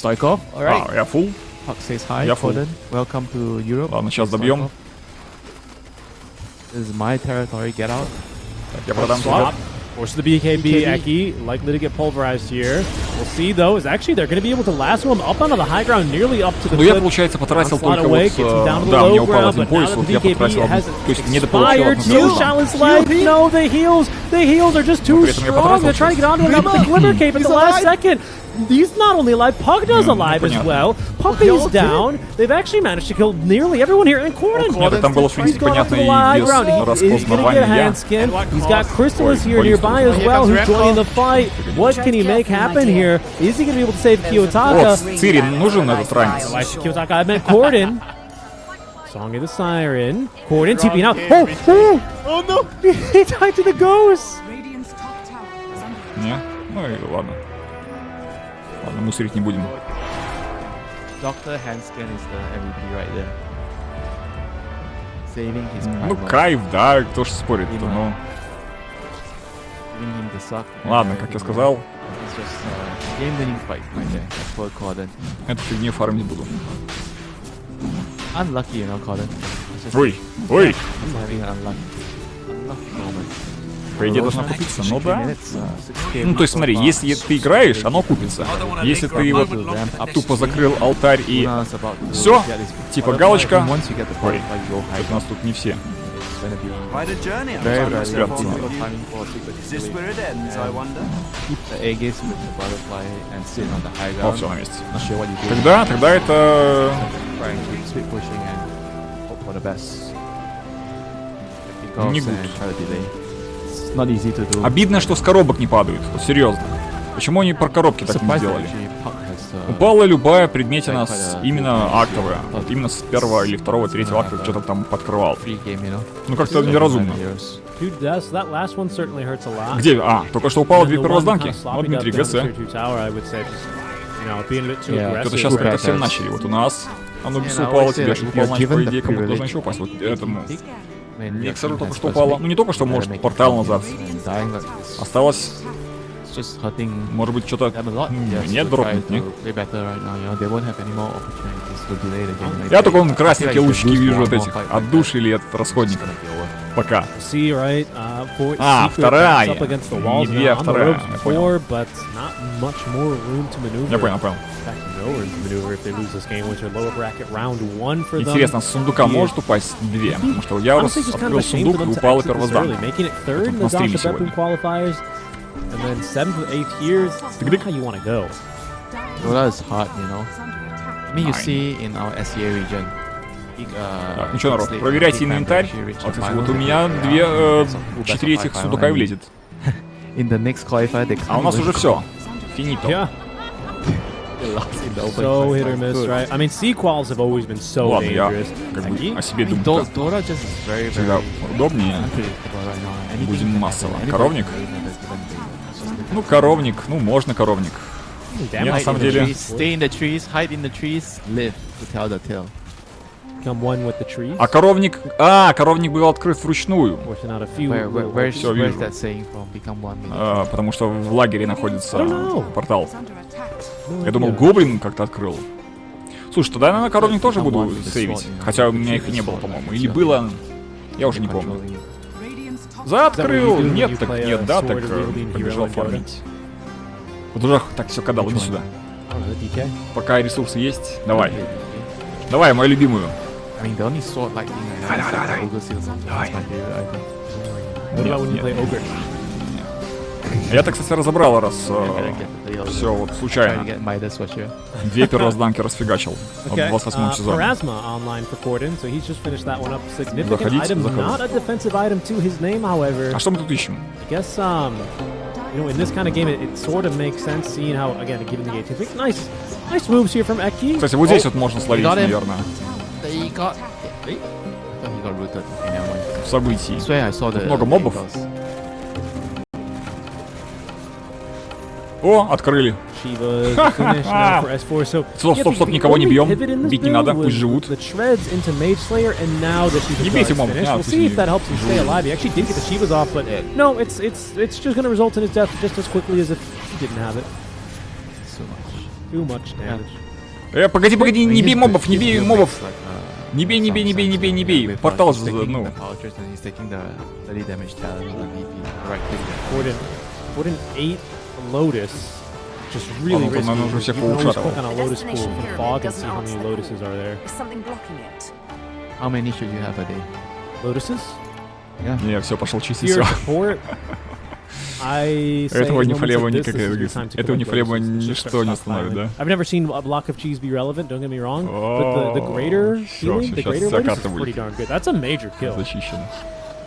Psych off. Alright. Я full. Puck says hi. Я full. Gordon, welcome to Europe. Ладно, сейчас добьем. This is my territory. Get out. Я продам Swap. тебя. Force the BKB. Eki likely to get pulverized here. We'll see though. Is actually they're going to be able to lasso him up onto the high ground, nearly up to the. Ну я, получается, потратил только вот... Да, мне упал один пояс, вот я потратил одну. То есть не дополучил одну stone. No, the heals are just too strong. They're trying to get onto him with the Glimmer Cape at the last second. He's not only alive, Pugna's alive as well. Puppy's down. They've actually managed to kill nearly everyone here in Corden. Нет, там было, в принципе, понятно и без распознавания. He's got Chrysalis here nearby as well, who's joining the fight. What can he make happen here? Is he going to be able to save Kiyotaka? Вот, Цири нужен этот ранец. Kiyotaka, I meant Corden. Song of the Siren. Corden TPing out. Oh no! He died to the ghost! Не? Ну и ладно. Ладно, мусорить не будем. Dr. Hanskin is the MVP right there. Saving his prime. Ну, кайф, да, кто ж спорит-то, ну. Giving him the suck. Ладно, как я сказал. It's just game-winning fight right there for Corden. Эту фигню фармить буду. Unlucky, you know, Corden. Ой, ой! He's having an unlucky moment. По идее должна купиться, ну да. Ну то есть смотри, если ты играешь, оно купится. Если ты вот тупо закрыл алтарь и все, типа галочка. Ой, у нас тут не все. О, все на месте. Тогда это... Не гуд. Обидно, что с коробок не падают. Вот серьезно. Почему они про коробки так не сделали? Упала любая предметина именно актовая. Вот именно с первого или второго, третьего акта что-то там подкрывал. Ну как-то неразумно. Где? А, только что упало 2 первозданки. Вот Дмитрий, ГС. Это сейчас как-то все начали. Вот у нас Анубису упало, тебе что упало, значит, по идее, кому-то должно еще упасть. Вот этому. Миксеру только что упало. Ну не только что, может, портал назад. Осталось... Может быть, что-то нет дропнуть, не? Я только вон красненькие лучики вижу от этих. От души или от расходников. Пока. А, вторая. Не две, а вторая. Я понял. Я понял. Интересно, с сундука может упасть 2? Потому что я открыл сундук и упала первозданка. На стриме сегодня. And then 7th or 8th years, it's not how you want to go. Dota is hard, you know. I mean, you see in our SEA region. Так, ничего, народ, проверяйте инвентарь. Вот, кстати, вот у меня 4 этих сундука и влезет. А у нас уже все. Финито. So hit or miss, right? I mean, sequels have always been so Ладно, я dangerous. как бы о себе думаю. Всегда удобнее. Будем массово. Коровник? Ну, коровник. Ну, можно коровник. Нет, на самом деле... А коровник... А, коровник был открыт вручную. Все, вижу. Потому что в лагере находится портал. Я думал, гоблин как-то открыл. Слушай, тогда я на коровник тоже буду сейвить. Хотя у меня их и не было, по-моему. Или было... Я уже не помню. Закрыл! Нет, так нет, да, так побежал фармить. Вот уже так все кадал, иди сюда. Пока ресурсы есть, давай. Давай, мою любимую. Давай. Я-то, кстати, разобрал, раз все вот случайно. 2 первозданки расфигачил в 28-м сезоне. А что мы тут ищем? You know, in this kind of game, it sort of makes sense seeing how, again, given the 18th pick, nice moves here from Eki. Кстати, вот здесь вот можно словить, наверное. В событии. Много мобов. О, открыли. Стоп, никого не бьем. Бить не надо, пусть живут. Не бейте мобов. We'll see if that helps him stay alive. He actually did get the Shivas off, but no, it's just going to result in his death just as quickly as if he didn't have it. Too much damage. Погоди, не бей мобов, не бей мобов. Не бей, не бей, не бей, не бей, не бей. Портал, ну. Wouldn't 8 Lotus just really risky. Нам уже всех You can always поушатывал. click on a Lotus pool from fog and see how many Lotuses are there. Is something blocking it? How many should you have a day? Lotuses? Yeah. Не, все, пошел чистить Here все. support. I say Этого in не moments фалево like this, никак, this is a good time to этого не collect фалево Lotuses. It's just ничто не stockpiling. остановит, да? I've never seen a block of cheese be relevant, don't get me wrong, but the greater healing, the greater Lotus is pretty darn good. That's a major kill. Зачищено.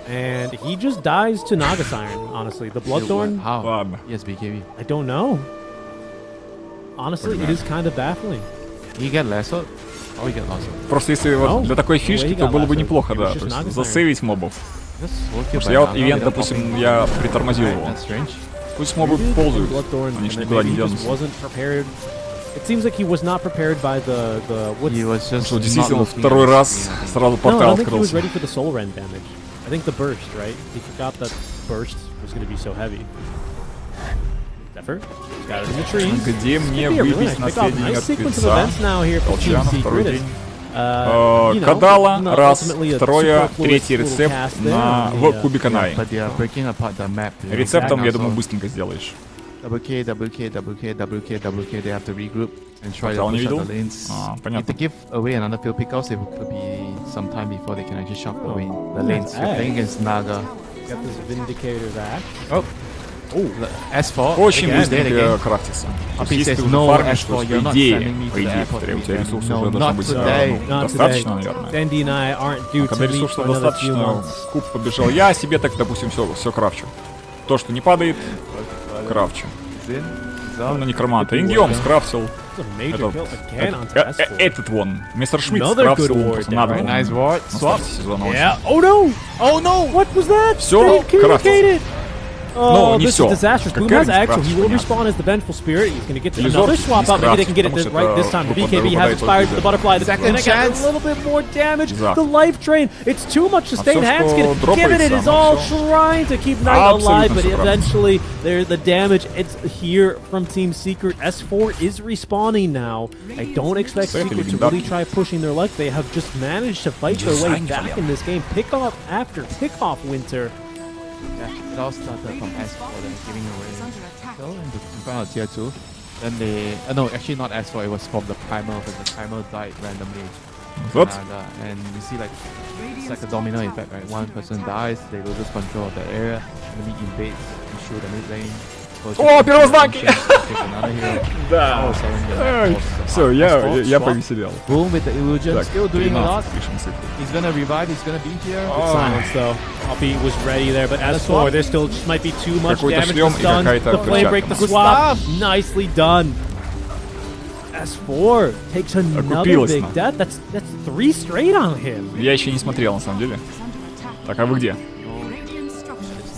And he just dies to Naga Siren, honestly. The Bloodthorn, How? Ладно. Yes, BKB. I don't know. Honestly, it is kind of baffling. You get lassoed? Or you get lost? Просто если вот для такой фишки, то было бы неплохо, да. То есть засейвить мобов. Потому что я вот ивент, допустим, я притормозил его. Пусть мобы ползают, они же никуда не денутся. It seems like he was not prepared by the Что действительно второй раз сразу портал I think he was открылся. ready for the soul rend damage. I think the burst, right? He forgot that burst was going to be so heavy. Zephyr, scattered in the trees. Где мне Could be a really выбить nice pick-off. наследие Nice sequence of мертвеца? events now here for Team Толчана, второй Secret. день. Кадала, раз, второе, третий рецепт в Кубиканай. But they are breaking apart the map. you know. Рецептом, я думаю, So, быстренько сделаешь. double K, double K, double K, double K, double K. They have to regroup and try to Портал не push out видел? the lanes. А, If понятно. they give away another few pickoffs, it could be some time before they can actually shock away the Oh, lanes. You're hey. playing against Naga. Got this Vindicator's axe. Oh, S4. Очень again, dead быстренько again. крафтится. То Happy есть если says, ты уже no, фармишь, S4, то you're по not идее, sending me to по the идее, airport повторяю, у тебя again. ресурсов No, уже должно not быть today. Not достаточно, today. наверное. Dandy and I aren't due А to когда meet ресурсов for another few достаточно, months. куб побежал. Я себе так, допустим, все крафчу. То, что не падает, крафчу. Ну, на некроманта. Ингиом скрафтил. It's a major Этот, kill again onto S4. этот вон. Мистер Шмидт Another скрафтил. good Просто ward надо there. было. Nice ward. На Swap. старте сезона очень. Yeah. Oh no! Oh no! What was that? Всё, They communicated. Oh, не this всё. is disastrous. Boom Какая has axe, so he will понятно. respawn as the Vengeful Spirit. He's going to get Или another Зорг swap out. Maybe they can get it потому что right this это time. The выпадает BKB has только inspired the из- butterfly. The Second second chance. chance. A little bit more damage. Exact. The life drain. It's too much to stay in всё, Hanskin. что Given it дропается, is оно all всё. trying to keep Knight alive, Абсолютно but всё правда. eventually there the damage. It's here from Team Secret. S4 is respawning now. I don't expect Кстати, Secret to really легендарки. try pushing their luck. They have just managed to fight their way back in this game. Pick off after pick off Winter. Yeah, it all started from S4, then giving away kill in front of tier 2. Then they, no, actually not S4, it was from the primer, but the primer died randomly. Вот. And you see like, it's like a domino effect, right? One person dies, they loses control of the area, enemy invades, you shoot the mid lane. О, первознаки! Да. Все, я повеселел. Boom with the illusion, Так, still doing a 13 lot. пишем цифры. He's gonna revive, he's gonna be here. Good silence though. Poppy was ready there, but as for there still just might be too much Какой-то damage шлем to и stun. какая-то The flame break, the перчатка. swap, nicely done. S4 takes another Окупилась big нам. death. That's 3 straight on him. Я еще не смотрел, на самом деле. Так, а вы где? It's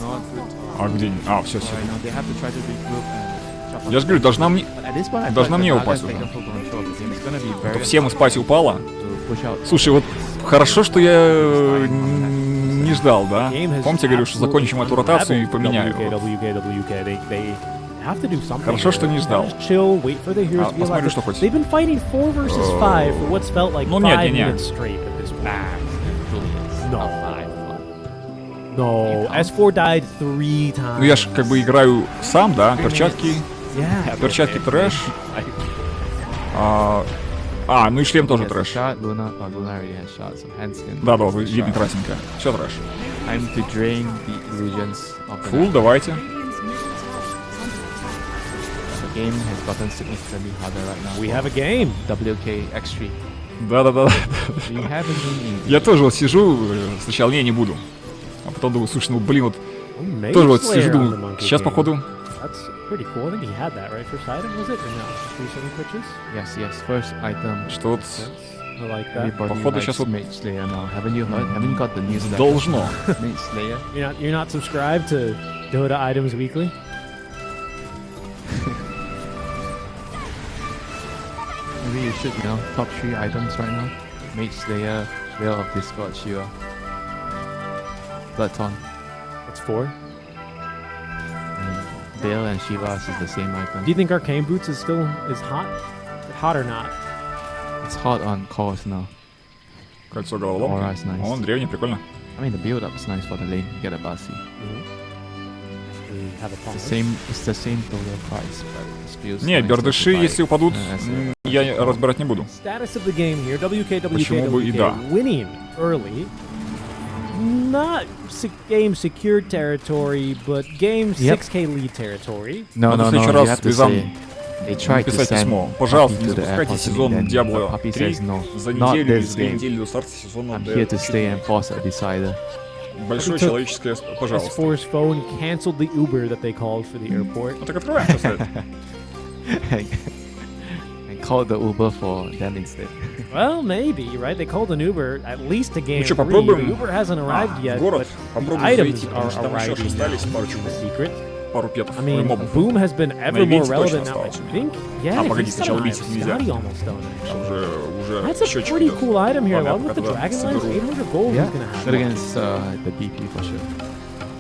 not good. А где? А, все. Right now they have to try to regroup and chop Я же говорю, должна мне... But at this point, I feel Должна like мне the упасть Naga has уже. taken full control of the game. It's gonna be very Всем спать упала. hard to push out. Слушай, вот хорошо, что я не ждал, да? Помните, я говорю, что закончим эту ротацию и поменяю. They have to do something. Хорошо, что не ждал. Just chill, wait for the heroes to be посмотрю, alive. что хоть. They've been fighting 4 versus 5 for what's felt like Ну, 5 не. minutes straight at this point. No. No, S4 died 3 times. Ну я ж как бы играю сам, да? Перчатки, Yeah. перчатки трэш. Ну и шлем тоже трэш. Shot, Luna already has shot, so Hanskin. Да, видно красненько. Все трэш. Time to drain the illusions of the Фул, map. давайте. The game has gotten significantly harder right now. We have a game. WK X3. Да. We haven't been in. Я тоже вот сижу, сначала не буду. А потом думаю, слушай, ну блин, вот Mage тоже вот Slayer сижу, on the думаю, monkey сейчас game. походу... That's pretty cool. I think he had that right first item, was it? Or no? Recently purchased? Yes, first item. Что вот I like that. Everybody Походу, likes сейчас вот Mage Slayer now. Haven't you heard? Haven't you got the news that должно. Mage Slayer? You're not subscribed to Dota Items Weekly? Maybe you should, top 3 items right now. Mage Slayer, Veil of Discord, Shiva. Bloodthorn. That's 4. And Veil and Shiva is the same item. Do you think Arcane Boots is hot? hot or not? It's hot on cores now. Кольцо головоломки. Aura is nice. Он древний, прикольно. I mean, the build-up is nice for the lane. You get a Basi. We have a pause. It's the same total price, but it feels Не, nice бердыши, to buy если упадут, as a- я разбирать не буду. Status of the game here. Почему бы и да. WK winning early. Not game secured territory, but game 6K lead territory. No, Надо no, в следующий no. You раз have to Визам say they tried to написать send письмо. Пожалуйста, Puppy не to the запускайте airport сезон and then Diablo Puppy 3 says no. за Not неделю или this за 2 game. недели до старта сезона I'm here to stay D4. and force a decider. Большое Took человеческое His пожалуйста. Force phone canceled the Uber that they called for the airport. Ну так открываем, что стоит. And called the Uber for them instead. Well, maybe, right? They called an Uber at least to game Ну что, 3. попробуем? The Uber hasn't arrived yet, город. but the Попробуем items зайти, are потому что там еще arriving остались now пару in the чуваков. secret. Пару петов. I mean, мобов. Boom has been ever На more ивенте relevant точно now. I остался. think, yeah, погоди, he's сначала still бить alive. нельзя. Scotty almost done, Там actually. уже That's a счетчик pretty идет. cool item here, Ладно, along with the пока Dragonlance. соберу. 800 gold Yeah, he's gonna have. good against the DP for sure.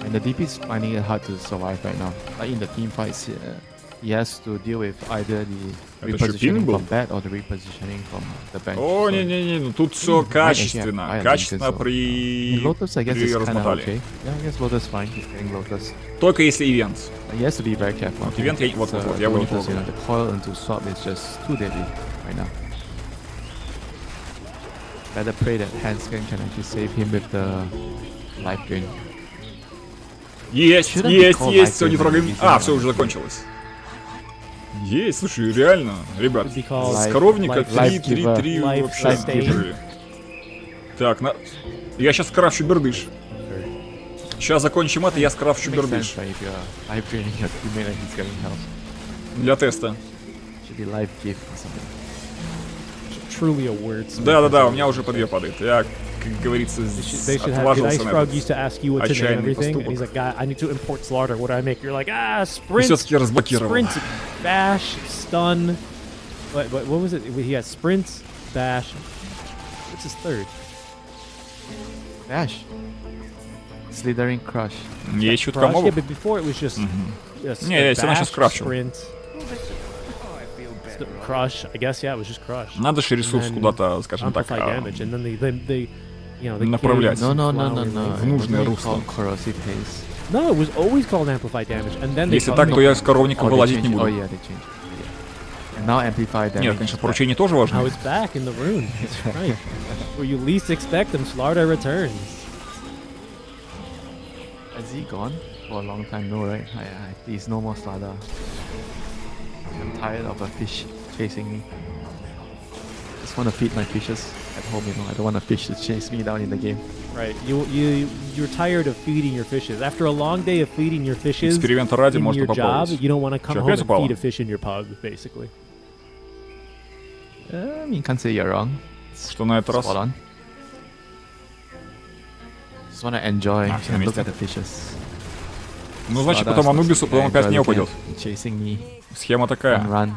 And the DP is finding it hard to survive right now. Like in the team fights, he has to deal with either the Это что, пинг repositioning был? from bad or the repositioning from the bench. О, So, не-не-не, ну тут все качественно. I Качественно think so. Lotus, I guess, is kind of размотали. okay. Yeah, I guess Lotus fine. He's getting Lotus. Только если ивент. But he has to be very careful. Вот ивент, вот, So, вот, я его не Lotus, трогаю. the coil into swap is just too deadly right now. Better pray that Hanskin can actually save him with the life drain. Есть, Shouldn't be есть, called есть, life все, не drain, трогаем. easy А, one. все, уже закончилось. Есть, слушай, реально, ребят, Should be called с Life- коровника life 3-3-3 giver. вообще Life скажи. Так, я сейчас скрафчу бердыш. Сейчас закончим это, я скрафчу Makes sense, бердыш. right? If you're life draining your teammate and he's getting health. Для теста. Should be life gift or something. Truly a word. Да-да-да, у меня уже по 2 падает. Я, как говорится, They should have. отважился Ice на Frog это. used to ask you what to name Отчаянный everything, and поступок. he's like, "God, I need to import slaughter. What do I make?" You're like, "Ah, И sprint, все-таки разблокировал. sprint, bash, stun." What was it? He had sprint, bash. What's his third? Dash. Slithering Crush. Есть чутка Crush? Yeah, мобов. but before it was just Не, я всё равно bash, щас крафчу. sprint, crush. I guess yeah, it was just crush. Надо же ресурс And then куда-то, скажем так, Amplify damage, and then they направлять. No, no, no, no, flower no. leaf. В нужное Only русло. called Corrosive Haze. No, it was always called amplify damage, and then they Если called так, it- то я с коровником Oh, they вылазить не changed- Oh буду. yeah, they changed. Yeah. And now Amplify damage. Нет, конечно, поручения тоже важны. Now it's back in the rune. That's right. Where you least expect them, Slardar returns. Has he gone for a long time? No, right? He's no more Slada. I'm tired of a fish chasing me. Just want to feed my fishes at home, you know. I don't want a fish to chase me down in the game. Right. You're tired of feeding your fishes. After a long day of feeding your fishes Эксперимента ради in можно your job, попробовать. you don't want to come Чё, home опять and упало? feed a fish in your pug, basically. I mean, can't say you're wrong. Что на этот раз? Spot on. Just want to enjoy А, всё на and look месте. at the fishes. Ну, значит, Slada потом starts Анубису, to потом опять enjoy не looking упадет. at chasing me Схема and такая. run.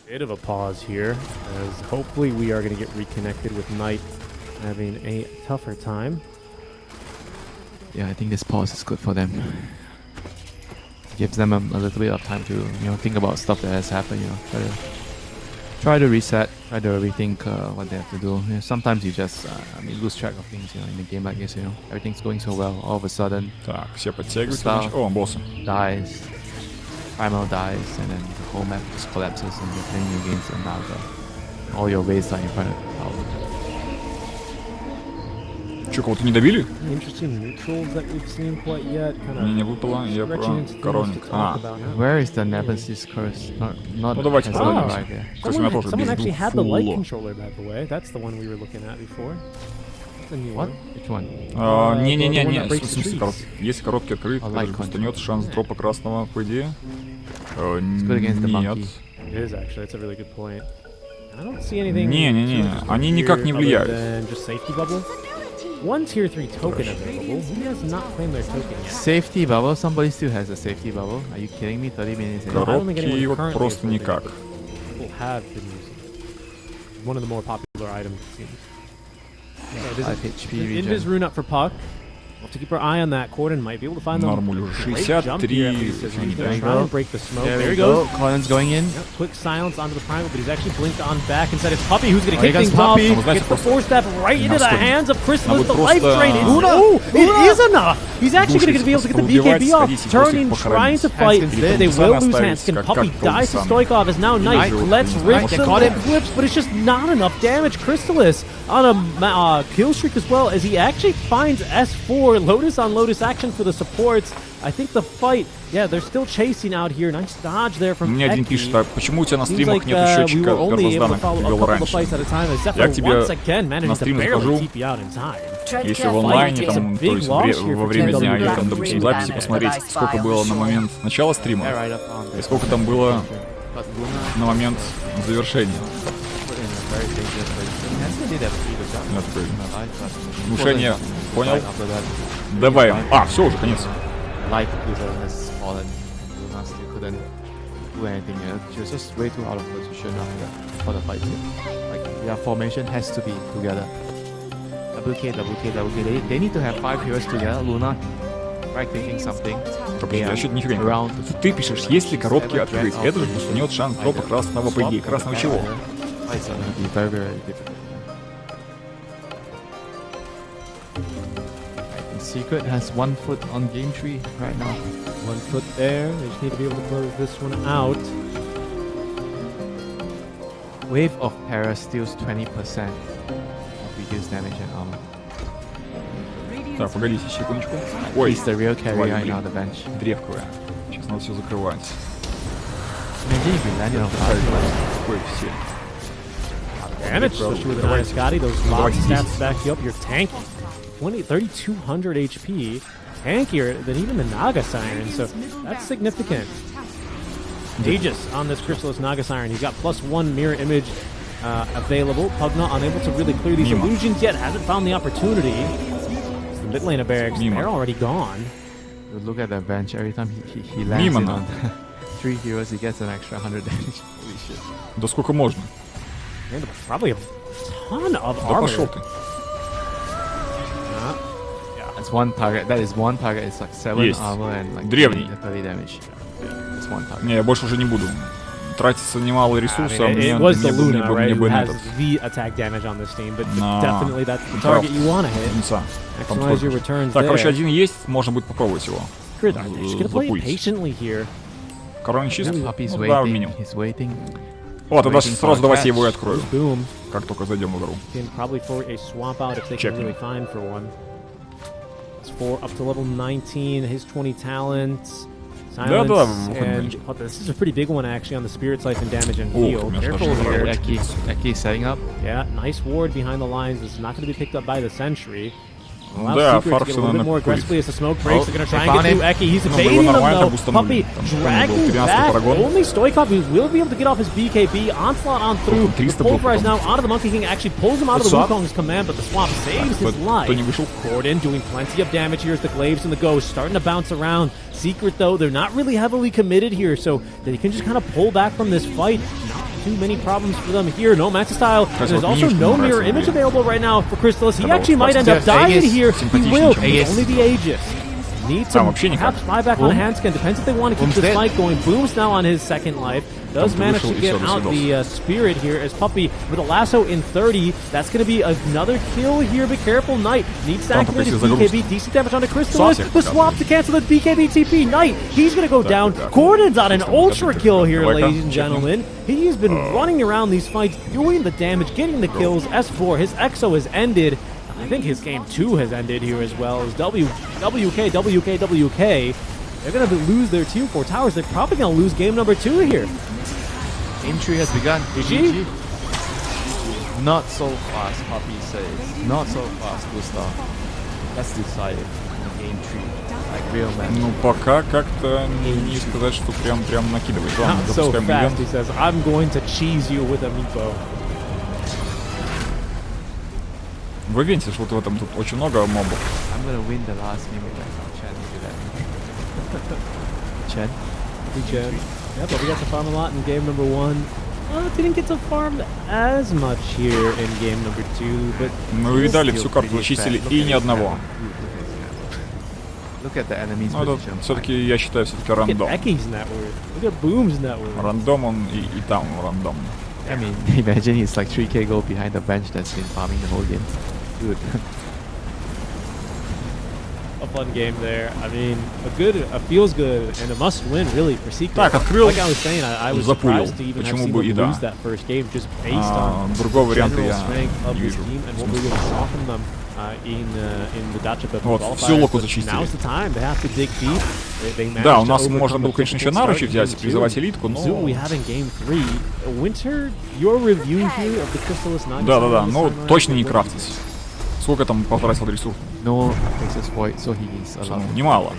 Bit of a pause here, as hopefully we are going to get reconnected with Knight having a tougher time. Yeah, I think this pause is good for them. Gives them a little bit of time to, think about stuff that has happened, Try to reset, try to rethink what they have to do. Sometimes you just, lose track of things, in a game like this, Everything's going so well, all of a sudden, Так, все подтягиваются. Став. значит. О, боссы. dies, Primal dies, and then the whole map just collapses and you're playing new games and now all your ways are in front of Че, кого-то не добили? Interesting neutrals that we've seen quite yet. Kind Мне не of выпало, я stretching про into things коровник. to talk А, about now. Where is the Nemesis curse? Not Ну, давайте has посмотрим. not arrived yet. Кстати, у меня тоже Someone без actually had the light фулла. controller, by the way. That's the one we were looking at before. That's a new What? one. Which one? the one Не-не-не, that в breaks the смысле, trees. если коробки открыты, А, это же light пустанет шанс дропа красного, по идее. good against the Нет. monkey. It is actually. That's a really good point. I don't see anything. Не-не-не, too они here никак не other влияют. than just safety bubble. One tier 3 token available. Who does not claim their token yet? Safety bubble? Somebody still has a safety bubble? Are you kidding me? 30 minutes in. I don't think Коробки anyone вот currently просто is holding никак. it, but people have been using it. One of the more popular items, it seems. Okay, this 5 is HP Invis regen. rune up for Puck. We'll have to keep our eye on that. Corden might be able to find them. Нормуль уже Great jump here, at least, as he's gonna try and break the smoke. There he goes. Corden's going in. Yep, quick silence onto the primal, but he's actually blinked on back. Instead, it's Puppey who's going to here kick comes things off. Puppey. Gets the four-step right into the hands of Crystallis. The Надо life просто drain is... Oh, it is enough! He's actually going to be able to get the BKB off. Turning, trying to fight. They will lose Hanskin. Puppey dies to Stoikov as now Knight lets rip the clips, but it's just not enough damage. Crystallis on a kill streak as well, as he actually finds S4. Lotus on Lotus action for the supports. I think the fight, yeah, they're still chasing out here. Nice dodge there from Мне один Eki. пишет, а почему у тебя на стримах нет счетчика гражданок, как ты вел раньше? Я к тебе на стрим захожу, если в онлайне, там, то есть во время дня, или там, допустим, записи посмотреть, сколько было на момент начала стрима, и сколько там было на момент завершения. Я такой, внушение, понял? Давай. А, все, уже конец. Life has fallen. Luna still couldn't do anything. She was just way too out of position for the fight. Like their formation has to be together. WK. They need to have 5 heroes together. Luna, right, thinking something. Я что-то нифига не понял. Ты пишешь, есть ли коробки открыть? Это же бустанет шанс дропа красного, по идее. Красного чего? Secret has 1 foot on game tree right now. 1 foot there. They just need to be able to close this one out. Wave of Terror steals 20% of reduced damage and armor. Так, погодите секундочку. Ой, he's the real carry right now on the bench. Древковая. Сейчас надо все закрывать. Imagine if we landed on 5 heroes. Ой, все. Damage, especially with an Iron Scotty. Those lob stats back you up. You're tanky. 3,200 HP, tankier than even the Naga Siren, so that's significant. Aegis on this Crystallis Naga Siren. He's got +1 mirror image available. Pugna unable to really clear these illusions yet, hasn't found the opportunity. It's the mid lane of Barracks, they're already gone. Look at that bench, every time he lands in on 3 heroes, he gets an extra 100 damage. Holy shit. Да сколько можно? And probably a ton of Да armor. пошел ты. That's one target. That is one target. It's like 7 armor and like Древний. 30 damage. It's one target. Не, я больше уже не буду. Тратится немало ресурсов, I mean, мне it was the бы Luna, right? Who не has этот. the attack damage on this team, but No. definitely that's the target you want to hit. Maximize your returns Так, there. короче, один есть, можно будет попробовать его. Just gonna play it patiently here. Корона чист? Puppy's Ну, да, waiting. минимум. He's waiting. О, тогда Waiting сразу for давайте a его и catch. открою, Boom. как только зайдем в игру. Can probably for a swamp out if they Check. can really find for one. It's 4 up to level 19. His 20 talents. Silence. And oh, this is a pretty big one actually on the Spirit Siphon damage and heal. Careful here. Eki setting up. Yeah, nice ward behind the lines. This is not going to be picked up by the Sentry. Да, Secret to get a Фарксона little bit more накурит. aggressively as the smoke breaks. Oh, They're going to try they and get found through Eki. He's Ну, мы evading его them нормально though. бустанули. Puppey Там, помню, был dragging 13-й back. парагон. Only Stoikov who will be able to get off his BKB. Onslaught on through. 300 Pulverize был now onto the Monkey King. Actually pulls him out of the Wukong's command, but the swamp saves his life. Кто не вышел? Corden doing plenty of damage here as the Glaives and the Ghost starting to bounce around. Secret though, they're not really heavily committed here, so they can just kind of pull back from this fight. Not too many problems for them here. No Master Style. There's also no mirror image available right now for Crystallis. He actually might end up dying here. He will. It's only the Aegis. Needs some perhaps buyback on Handscan. Depends if they want to keep this fight going. Boom's now on his second life. Does manage to get out the Spirit here as Puppey with a lasso in 30. That's going to be another kill here. Be careful, Knight needs to activate his BKB. Decent damage onto Crystallis. The swap to cancel the BKB TP. Knight, he's going to go down. Corden's on an ultra kill here, ladies and gentlemen. He's been running around these fights, doing the damage, getting the kills. S4, his EXO has ended. I think his game 2 has ended here as well. As WK. They're going to lose their tier 4 towers. They're probably going to lose game number 2 here. Game 3 has begun. GG. Not so fast, Puppy says. Not so fast, Gustav. Let's decide game 3. Like real man. Ну, пока как-то не сказать, что прям накидывает. Ладно, Not so запускаем fast, ивент. he says. I'm going to cheese you with a meepo. В ивенте ж вот в этом тут очень много мобов. I'm gonna win the last game with Chen. Do that. Chen? Chen. Yeah, but we got to farm a lot in game number 1. Didn't get to farm as much here in game number 2, but Мы увидали всю карту, зачистили и ни одного. Look at the enemy's Ну, это position. все-таки, я считаю, все-таки Look at рандом. Becky's network. Look at Boom's network. Рандом он и там рандом. I mean, imagine he's like 3k gold behind the bench that's been farming the whole game. Dude. A fun game there. I mean, a feels good and a must win really for Secret. Так, открыл, Like I was saying, I was запулил. surprised to even have Почему seen бы и them да. lose that first game just based on Другого варианта general я strength of не this вижу. team and what we really saw from them in the Dacha Cup Вот, qualifiers. всю локу But зачистили. Now's the time. They have to dig deep. They Да, managed у to нас можно overcome было, a конечно, еще difficult наручи start in взять, game призывать two. элитку, но... Zoo we have in game 3. Winter, your review here of the Crystallis Nugget. Да-да-да, но точно не крафтить. Сколько там потратил ресурсов? No faces void, so he needs a lot. Немало.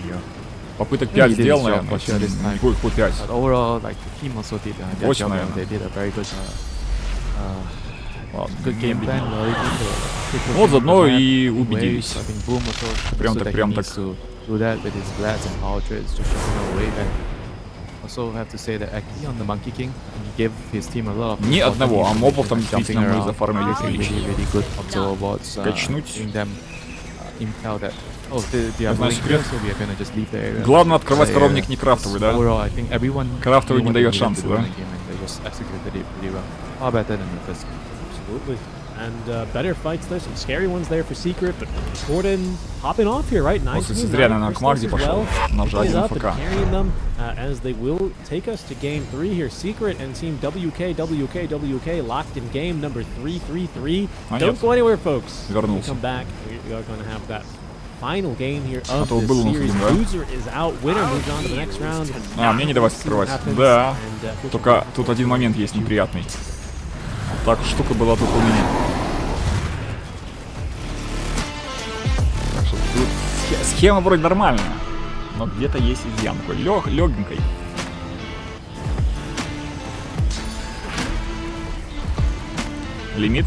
Попыток 5 сделал, наверное, какой 5. But overall, like the team also did their 8, job. наверное. They did a very good game plan. Very good. Вот заодно и waves. убедились. I think Boom also Прям so так, that прям he так. needs to do that with his blats and power trades to show away. And also have to say that Aki on the Monkey King, he gave his team a lot of Ни одного, а мобов там jumping действительно мы around, зафармили using прилично. really good observer bots, Качнуть. giving them intel that they are Я знаю moving секрет. here, so we are gonna just leave the area. Главное открывать So, коровник не крафтовый, да? Overall, I think everyone Крафтовый knew не what they дает needed шанса, to do in да? the game, and they just executed it pretty well. Far better than the first game. Absolutely. And better fights there, some scary ones there for Secret, but Gordon hopping off here, right? Nice Кстати, move зря, now наверное, for к Магде Crystallis as пошел. well. У нас же Picking один it up and АФК. carrying them as they will take us to game 3 here. Secret and Team WK locked in game number 3-3-3. А Don't нет. go anywhere, folks. When we Вернулся. come back, we are going to have that final game here А of то this был у нас series. один, да? Loser is out. Winner moves on to the next round. Мне не давать See what открывать. happens. Да. And, Только тут один момент есть неприятный. Так, штука была только у меня. Так что тут схема вроде нормальная, но где-то есть изъян такой легенькой. Лимит.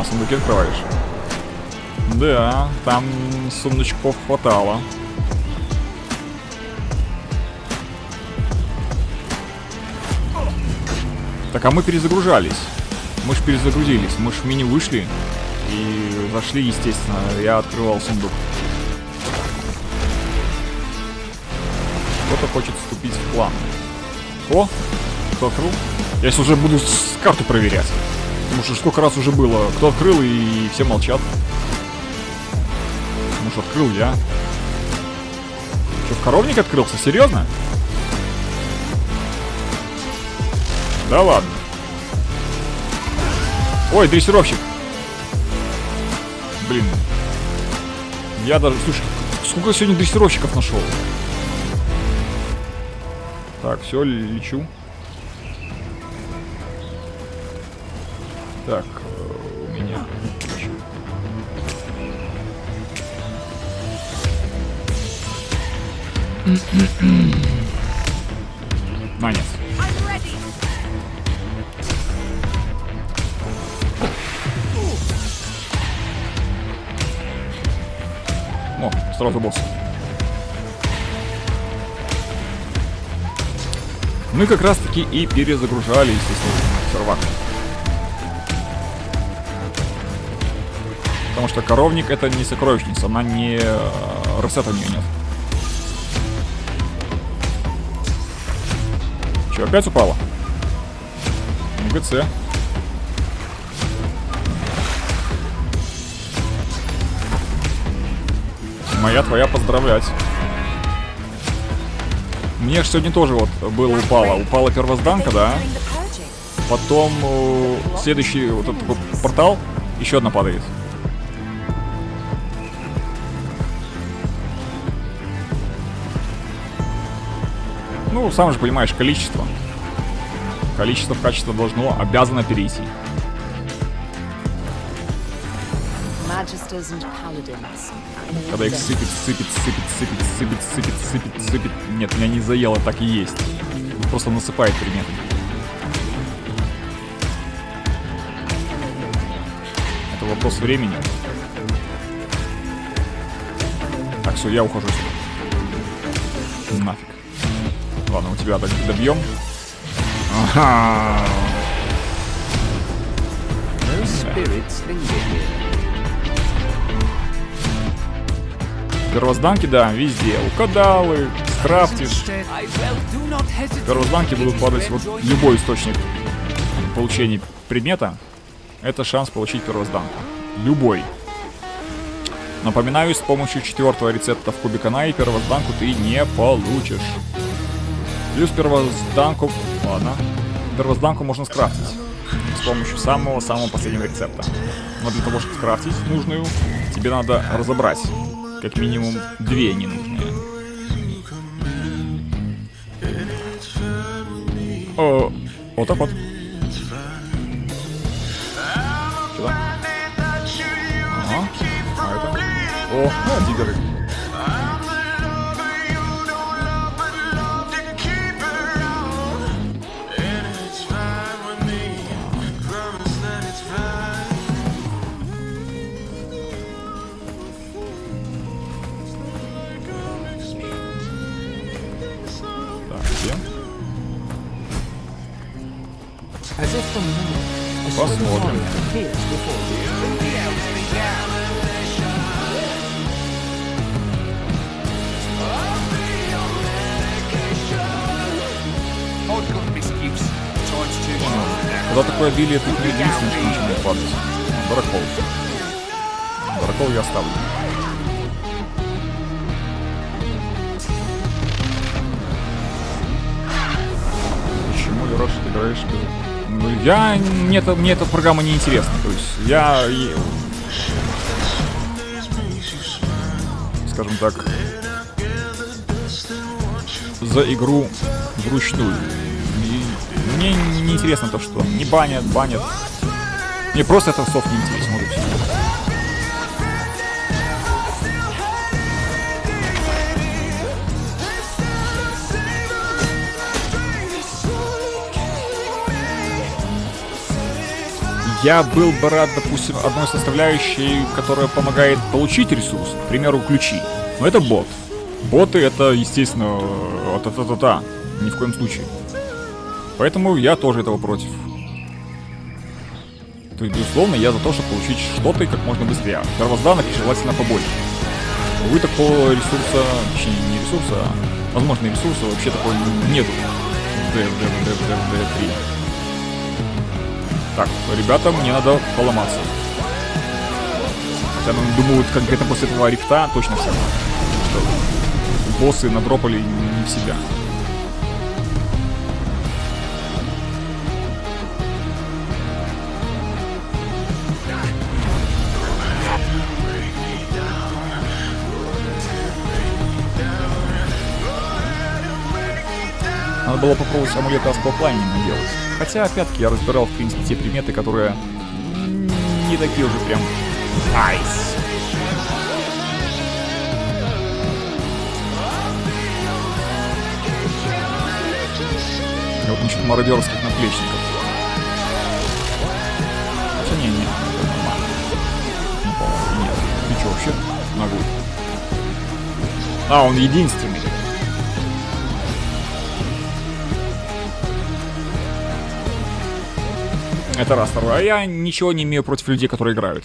Сундуки открываешь. Да, там сундучков хватало. Так, а мы перезагружались. Мы ж перезагрузились. Мы ж в меню вышли и зашли, естественно. Я открывал сундук. Кто-то хочет вступить в план. О, кто открыл? Я сейчас уже буду карту проверять. Потому что сколько раз уже было. Кто открыл и все молчат. Может, открыл я. Что, в коровник открылся? Серьезно? Да ладно. Ой, дрессировщик. Блин. Я даже... Слушай, сколько я сегодня дрессировщиков нашел? Так, все, лечу. Так, у меня... Лечу. А, нет. О, сразу босс. Мы как раз таки и перезагружали, естественно, сервак. Потому что коровник это не сокровищница, она не... Ресета у нее нет. Че, опять упала? МГЦ. Моя твоя поздравлять. Мне же сегодня тоже вот было упало. Упала первозданка, да. Потом следующий вот этот вот портал. Еще одна падает. Ну, сам же понимаешь, количество. Количество в качество должно, обязано перейти. Когда их сыпет. Нет, меня не заело, так и есть. Просто насыпает предметы. Это вопрос времени. Так, все, я ухожу сюда. Нафиг. Ладно, у тебя так добьем. Ага. Первозданки, да, везде. Укадалы, скрафтишь. Первозданки будут падать вот в любой источник получения предмета. Это шанс получить первозданку. Любой. Напоминаю, с помощью 4-го рецепта в кубе Канаи первозданку ты не получишь. Плюс первозданку... Ладно. Первозданку можно скрафтить с помощью самого-самого последнего рецепта. Но для того, чтобы скрафтить нужную, тебе надо разобрать как минимум 2 ненужные. О, вот так вот. Сюда. Ага. А это? О, диггеры. Посмотрим. Когда такое обилие, тут не единственное, что начинает падать. Баракол. Баракол я оставлю. Почему, Лерош, ты играешь без... Ну, мне эта программа не интересна. То есть я, скажем так, за игру вручную. И мне не интересно то, что не банят. Мне просто этот софт не интересен. Вот и все. Я был бы рад, допустим, одной составляющей, которая помогает получить ресурс, к примеру, ключи. Но это бот. Боты это, естественно, ни в коем случае. Поэтому я тоже этого против. То есть, безусловно, я за то, чтобы получить что-то и как можно быстрее. Первозданок желательно побольше. Увы, такого ресурса, точнее, не ресурса, а возможно, ресурса вообще такого нету. D3. Так, ребята, мне надо поломаться. Хотя, думаю, конкретно после этого рифта точно все. Что боссы надропали не в себя. Надо было попробовать амулет адского пламени наделать. Хотя, опять-таки, я разбирал, в принципе, те предметы, которые не такие уже прям айс. Вот насчет мародерских наплечников. Хотя не, это нормально. Ну, по-моему, нет. Ты что, вообще ногой? А, он единственный. Это раз, второе. А я ничего не имею против людей, которые играют.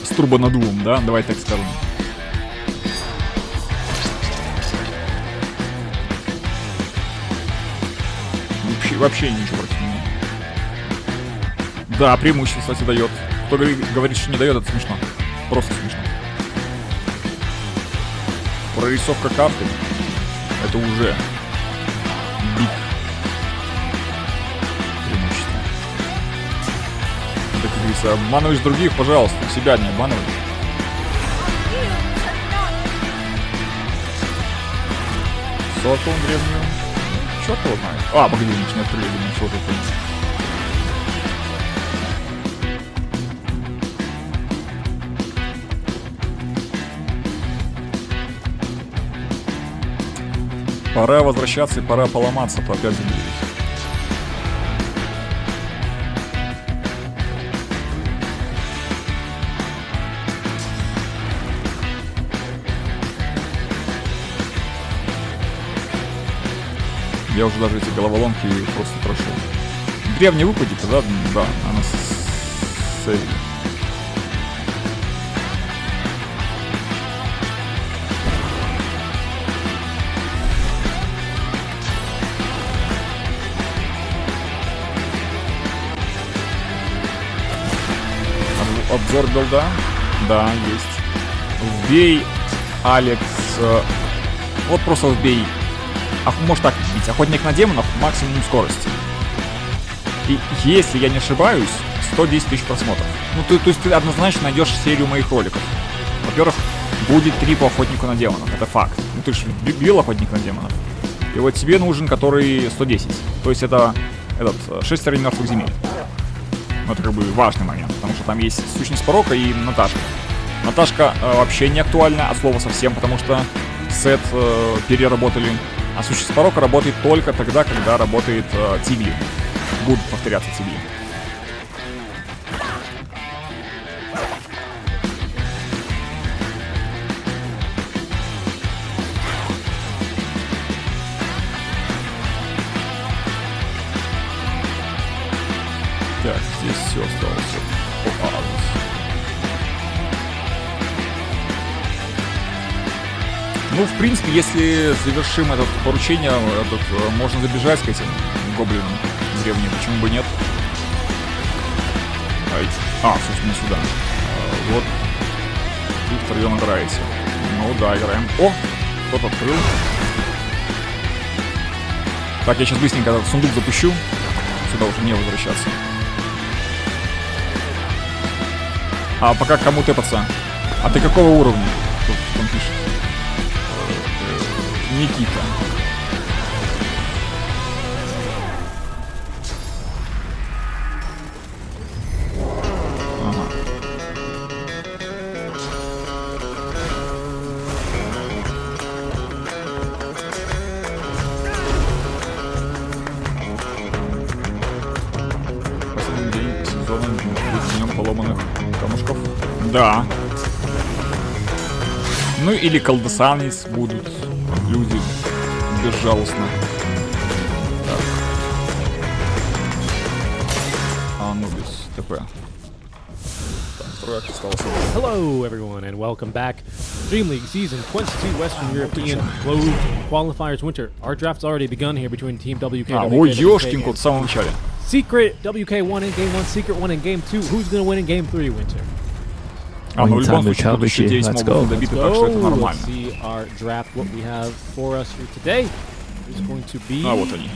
С турбонаддувом, да? Давай так скажем. Вообще ничего против меня. Да, преимущество, кстати, дает. Кто говорит, что не дает, это смешно. Просто смешно. Прорисовка карты. Это уже биг. Как говорится, обманываешь других, пожалуйста, себя не обманывай. Сотом древнюю. Черт его знает. А, погоди, не открыли, думаю, что это. Пора возвращаться и пора поломаться, то опять заберись. Я уже даже эти головоломки просто прошел. древний выпадет, да? Да, она сейвит. Обзор билда? Да, есть. Вбей, Алекс. Вот просто вбей. Может так бить. Охотник на демонов, максимум скорости. И если я не ошибаюсь, 110 тысяч просмотров. Ну, то есть ты однозначно найдешь серию моих роликов. Во-первых, будет 3 по охотнику на демонов. Это факт. Ну, ты же бил охотник на демонов. И вот тебе нужен, который 110. То есть это 6 мертвых земель. Ну, это как бы важный момент, потому что там есть сущность порока и Наташка. Наташка вообще не актуальна от слова совсем, потому что сет переработали. А сущность порока работает только тогда, когда работает Тигли. Будут повторяться Тигли. Так, здесь все осталось. Ну, в принципе, если завершим это поручение, можно забежать к этим гоблинам древним, почему бы нет? Собственно, сюда. Вот. Вы втроем играете. Ну да, играем. О! Кто-то открыл. Так, я сейчас быстренько этот сундук запущу. Сюда уже не возвращаться. А пока кому тэпаться? А ты какого уровня? Кто там пишет? Никита. Ага. Последний день сезона днем поломанных камушков. Да. Ну или колдосанец будут. Люди безжалостно. Так. Анубис, ТП. Так, проект остался. Hello, everyone, and welcome back. Dream League Season 22 Western European Closed Qualifiers Winter. Our draft's already begun here between Team WK. Ой, ёшкин кот в самом начале. Secret WK1 in Game 1, Secret 1 in Game 2. Who's going to win in Game 3, Winter? Ну, в любом случае, тут еще 10 могут добиты, так что это нормально. А вот они.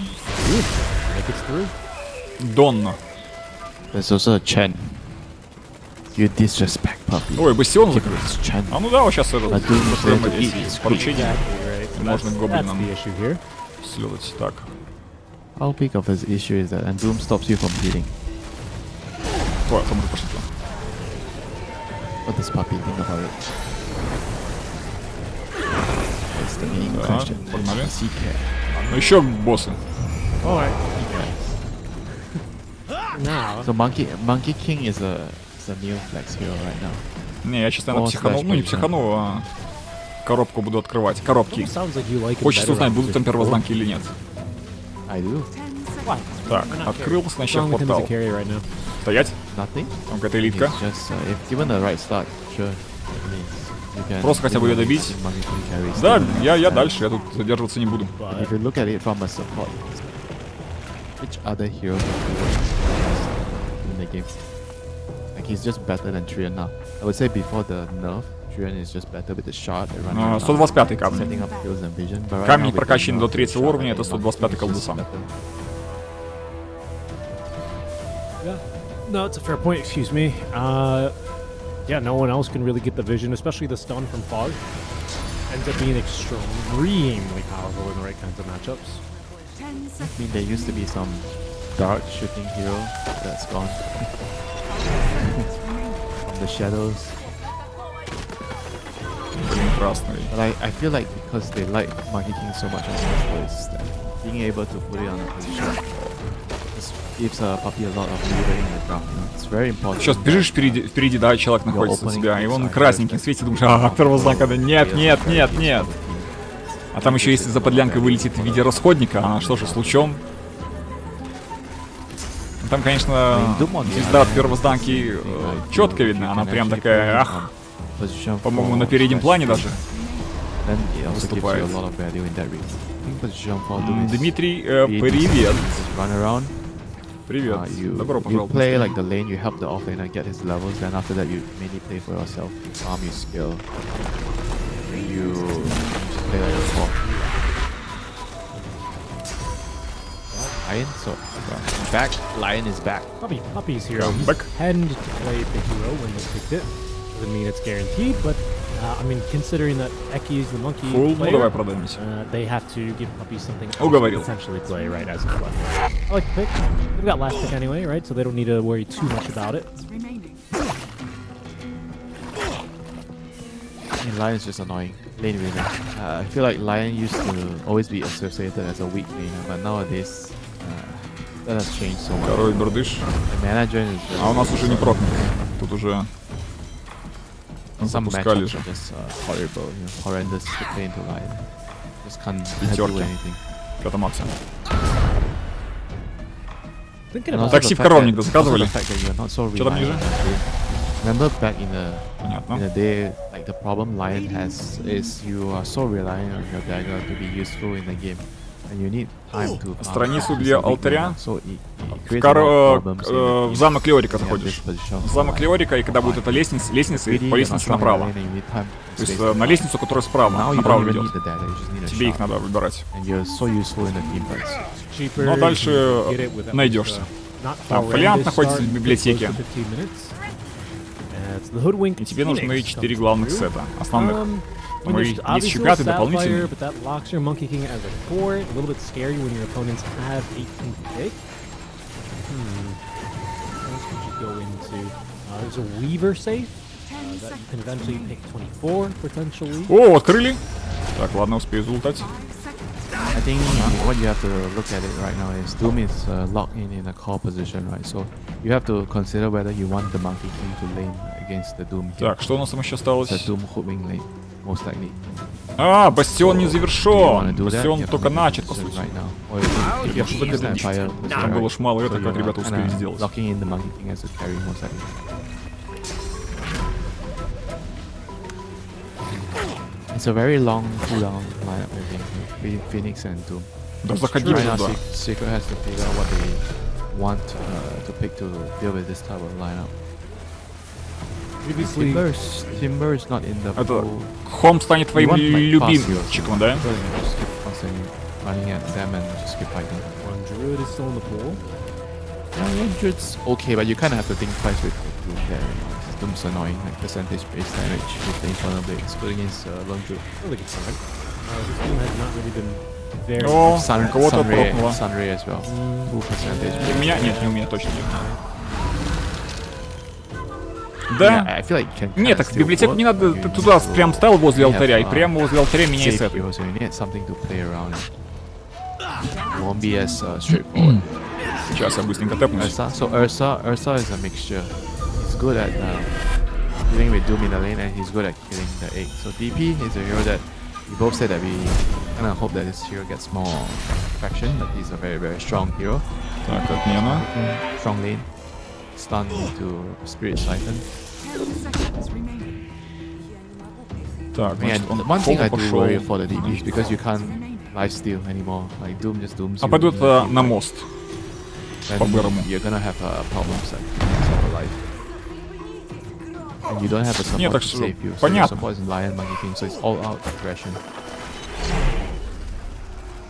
Донна. There's also a Chen. You disrespect puppy. Ой, бастион закрыт. А ну да, вот сейчас это поручение. Можно к гоблинам следовать. Так. How big of an issue is that? And Doom stops you from bleeding. Ой, там уже пошли. What does puppy think about it? That's the main question. Погнали. CK. Еще боссы. So Monkey King is a new flex hero right now. Не, я честно психанул, ну не психанул, а коробку буду открывать. Коробки. Хочется узнать, будут там первознаки или нет. I do. Так, открыл сначала портал. Стоять. Там какая-то элитка. Просто хотя бы ее добить. Да, я дальше, я тут задерживаться не буду. Which other hero in the game? Like he's just better than Trian now. I would say before the nerf, Trian is just better with the shot. 125-й камень. Камень прокачан до 3-го уровня, это 125-й колдуса. No, it's a fair point, excuse me. Yeah, no one else can really get the vision, especially the stun from Fog. Ends up being extremely powerful in the right kinds of matchups. I mean, there used to be some dark shooting hero that's gone. From the shadows. But I feel like because they like Monkey King so much on Smash Bros, that being able to put it on a position just gives a puppy a lot of leeway in the draft. You know? It's very important. Сейчас бежишь впереди, да, человек находится у тебя, и он красненьким светит, думаешь, первознака, да нет. А там еще если за подлянкой вылетит в виде расходника, а что же с лучом? Там, конечно, звезда от первозданки четко видна, она прям такая, ах, по-моему, на переднем плане даже выступает. Дмитрий, привет. Привет. Добро пожаловать. You play like the lane, you help the offlaner get his levels, then after that you mainly play for yourself, you farm your skill, and you just play like a top. Lion, so back, Lion is back. Puppy's here. He's tend to play the hero when they picked it. Doesn't mean it's guaranteed, but I mean, considering that Eki is the monkey player, they have to give Puppy something else to potentially play, right, as a flex. I like the pick. They've got last pick anyway, right, so they don't need to worry too much about it. I mean, Lion's just annoying. Lane winner. I feel like Lion used to always be associated as a weak laner, but nowadays that has changed so much. Второй бердыш. The manager is А у нас уже не прокнут. Тут уже some запускали matchups же. are just horrible, you know, horrendous to play into Lion. Just can't do anything. Пятая макса. Also Такси the в fact коровник that- заказывали. also the fact that you're not so Что там ниже? reliant. Remember back in Понятно. the day, like the problem Lion has is you are so reliant on your dagger to be useful in the game, and you need time to. Страницу для алтаря. So it creates a lot of problems in the В game. замок Леорика You have заходишь. this position В for замок Lion. Леорика, и когда будет эта лестница, Really, по you're лестнице not strong направо. in the lane and you need time То to есть space на the лестницу, которая справа, Now you направо don't even ведет. need the dagger, you just need a Тебе их shot. надо выбирать. And you're so useful in the team fights. Ну а дальше найдешься. Там фолиант находится в библиотеке. И тебе нужны 4 главных сета, основных. Ну и есть еще 5 дополнительный. But that locks your Monkey King as a core. A little bit scary when your opponents have 18 to pick. What else could you go into? There's a Weaver safe. That you can eventually pick 24 potentially. О, открыли! Так, ладно, успею залутать. I think what you have to look at it right now is Doom is locked in a core position, right? So you have to consider whether you want the Monkey King to lane against the Doom here. Так, что у нас там еще The осталось? Doom holding lane, most likely. А, бастион не You wanna завершен! do that, you Бастион have to только make a начат, по decision сути. right now. Or if you have to Empire, Там было ж мало это, so как you're ребята успели kinda сделать. locking in the Monkey King as a carry, most likely. It's a very long cooldown lineup, I think. Phoenix and Doom. Да заходи Right уже, now, да. Secret has to figure out what they want to pick to deal with this type of lineup. Previously, Timber is not in the Это pool. Хом станет твоим You want, like, любимчиком, да? So you just keep constantly running at them and just keep fighting. one Druid is still in the pool. Yeah, it's okay, but you kind of have to think twice with Doom there. Doom's annoying, like percentage-based damage with the Infernal Blades. Good against Lone Druid. Really good sign. This team has not really been very. О, Sun, кого-то Sunray, прокнуло. Sunray as well. Full percentage. У меня? Нет, не у меня, точно нет. Yeah, Да? I feel like you can Нет, так в библиотеку не надо, ты туда прям встал возле алтаря, и прямо возле алтаря меняй save сет. heroes, so you need something to play around. It won't be as straightforward. Сейчас я быстренько тэпнусь. Ursa is a mixture. He's good at dealing with Doom in the lane, and he's good at killing the egg. So DP is a hero that we both said that we kind of hope that this hero gets more traction, but he's a very, very strong hero. Так, отмена. Strong lane. Stun into Spirit Siphon. Так, And значит, он one thing I полный do worry пошел. for the DP is because you can't lifesteal anymore. Like Doom just dooms А you. пойдут на мост. Then по-бырому. you're gonna have problems like life. And you don't have a support Нет, так to что save you. So your понятно. support is in Lion, Monkey King, so it's all out aggression.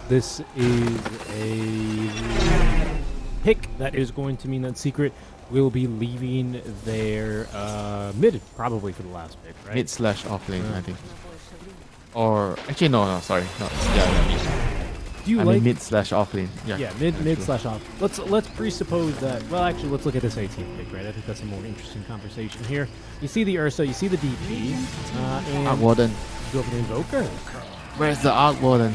This is a pick that is going to mean that Secret will be leaving their mid, probably for the last pick, right? Mid slash off lane, I think. Or actually no, sorry. No, yeah. Do you I like mean mid slash off lane. Yeah, mid slash off? Let's presuppose that. Well, actually, let's look at this 18 pick, right? I think that's a more interesting conversation here. You see the Ursa, you see the DP, and Arc Warden. you go for the Invoker. Where's the Arc Warden?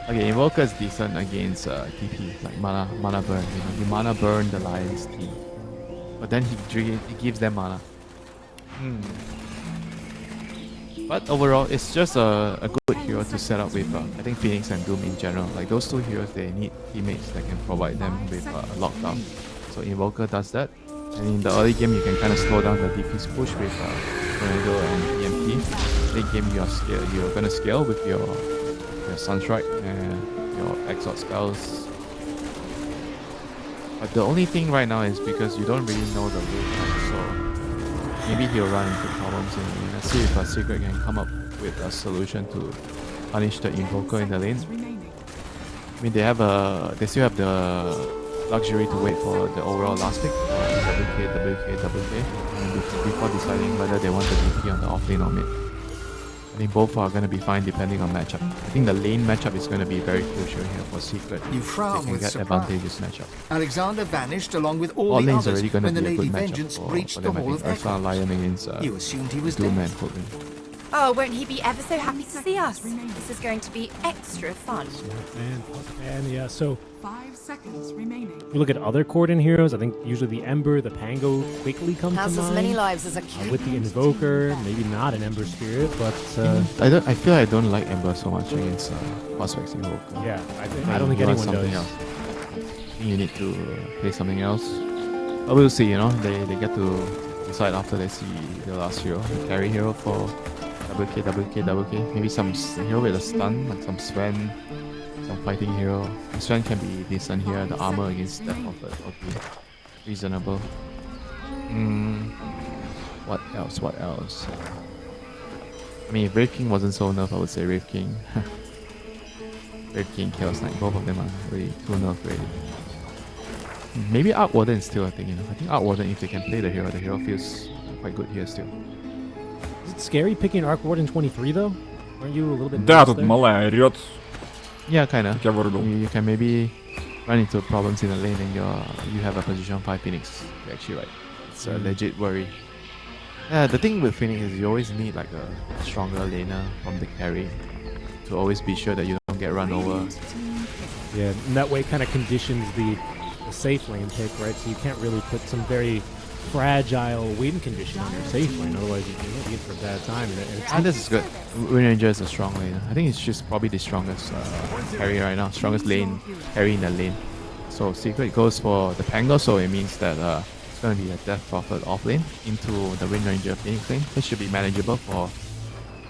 Okay, Invoker is decent against TP, like mana burn. You know, you mana burn the Lion's team, but then he gives them mana. But overall, it's just a good hero to set up with, I think, Phoenix and Doom in general. Like those two heroes, they need teammates that can provide them with lockdown. So Invoker does that. And in the early game, you can kind of slow down the DPS push with Tornado and EMP. Late game, you're gonna scale with your Sunstrike and your Exalt spells. But the only thing right now is because you don't really know the route, so maybe he'll run into problems in the lane. Let's see if a Secret can come up with a solution to punish the Invoker in the lane. I mean, they still have the luxury to wait for the overall last pick, WK, and before deciding whether they want the DP on the off lane or mid. I think both are going to be fine depending on matchup. I think the lane matchup is going to be very crucial here for Secret. You frown they can with get surprise. advantageous matchup. Alexander vanished along with all the lane's others already going to when the be a Lady good matchup Vengeance for breached the them. I Hall think of Ursa Echoes. Lion against You assumed he was Doom dead. and Courtland. Oh, won't he be ever so happy to see us? This is going to be extra fun. And yeah, so 5 seconds remaining. if you look at other Corden heroes, I think usually the Ember, the Pango quickly comes Has to as mind. many lives as a cat. With the Invoker, maybe not an Ember Spirit, but I feel like I don't like Ember so much against Prospects Invoker. yeah, I don't think You want anyone something does. else. I think you need to play something else. But we'll see, you know. They get to decide after they see the last hero, the carry hero for WK. Maybe some hero with a stun, like some Sven, some fighting hero. Sven can be decent here. The armor against Death Prophet, okay, reasonable. What else? I mean, if Wraith King wasn't so nerf, I would say Wraith King. Wraith King, Chaos Knight, both of them are really too nerf ready. Maybe Arc Warden is still a thing, you know. I think Arc Warden, if they can play the hero feels quite good here still. Is it scary picking Arc Warden 23 though? Aren't you a little bit Да, nervous тут there? малая орёт, Yeah, kinda. как я вырубил. You can maybe run into problems in the lane and you have a position 5 Phoenix. You're actually right. It's a legit worry. Yeah, the thing with Phoenix is you always need like a stronger laner from the carry to always be sure that you don't get run over. Yeah, and that way kind of conditions the safe lane pick, right? So you can't really put some very fragile win condition on your safe lane, otherwise you can be in for a bad time. And this is good. Wind Ranger is a strong laner. I think it's just probably the strongest carry right now, strongest lane carry in the lane. So Secret goes for the Pango, so it means that it's going to be a Death Prophet off lane into the Wind Ranger Phoenix lane. This should be manageable for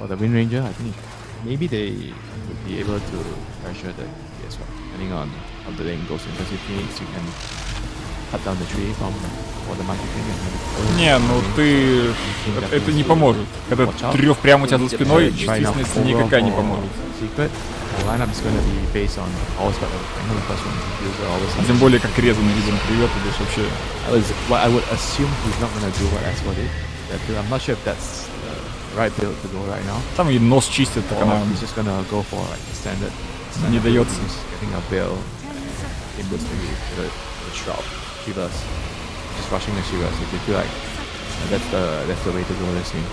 the Wind Ranger. I think maybe they would be able to pressure the DP as well, depending on how the lane goes. Because if Phoenix, you can cut down the tree for the Monkey King. Не, ну ты... Это не поможет. Когда трёх прямо у тебя за спиной, чувствительность никакая не поможет. Secret, the lineup is going to be based on all spell everything. First one, diffuser, all this. Тем более, как резанный виден привет, то бишь вообще... I would assume he's not going to do what Asper did. I'm not sure if that's the right build to go right now. Там и нос чистит, так Or она he's just going to go for like the standard не build. дается. He's getting a bill. It boots maybe the Shroud. Shivas. Just rushing the Shivas. If you feel like that's the way to go this game.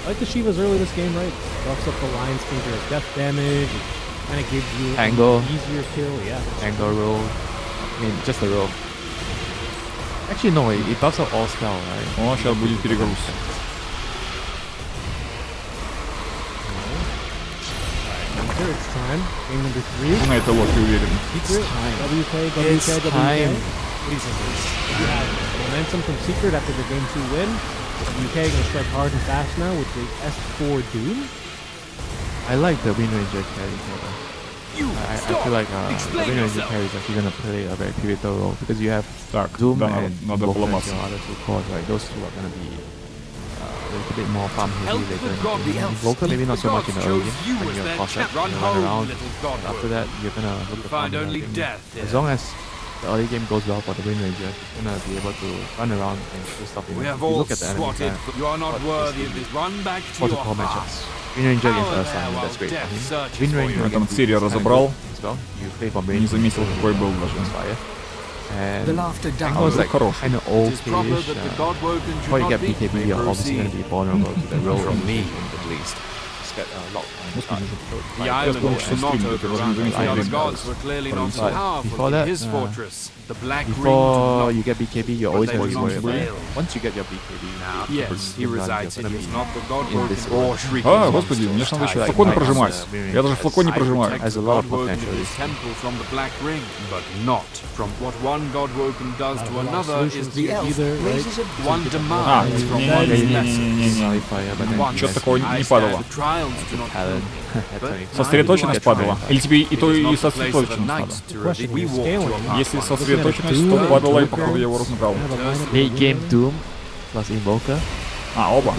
I like the Shivas early this game, right? Buffs up the Lion Speaker of death damage, kind of gives you Angle. an easier kill, yeah. Angle roll. I mean, just the roll. Actually, no, it buffs up all spell, right? О, сейчас будет перегруз. Here it's time. Game number 3. На это локи уверен. Secret, WK. What do you think? You have momentum from Secret after the game 2 win. WK gonna strike hard and fast now with the S4 Doom. I like the Wind Ranger carry here. I feel like the Wind Ranger carry is actually going to play a very pivotal role because you have Так, Doom да, and надо Invoker as поломаться. your other two cores, right? Those two are going to be a little bit more farm heavy later in the game. Invoker maybe not so much in the early game when you're Cossack, you run around. After that, you're going to look to farm as long as the early game goes well for the Wind Ranger, he's going to be able to run around and do stuff. We have If you all look at the enemy swatted. plan, You are not worthy of this. Run back to your core heart. matchups. Wind Ranger against Ursa, I mean, that's great for him. Wind Ranger Я там against серию Beast is kinda разобрал. good as well. You play for Не Brain, заметил, какой был даже. Fire. The And laughter I died. was like хороший. kind of It is proper okay-ish. that the Godwoken Before should you not get be. BKB, you're obviously going to be vulnerable to the roll From from me, me. at least. get locked on. The island was not overrun. The other gods were clearly not so powerful in his fortress. The Black Ring Before you get BKB, you're always going to be worried about it. fail. Once you get your BKB, Yes, he resides in his not the god in this broken or world. shrieking А, господи, мне же надо еще флакон прожимать. Я даже флакон не прожимаю. Has a lot of Godwoken potential. his temple from the Black Ring, but not from what one Godwoken does to another is the either, right? one demands from не, one не, не, lesser. не, не, не. Fire, but then One Что-то такого не падало. the trials do not talent at But 25. Сосредоточенность падала. Или тебе и то, It is и not the place of сосредоточенность надо. knights to reveal. We walk to a path. Если сосредоточенность, то падала, и походу я его размотал. Late game Doom plus Invoker. А, оба.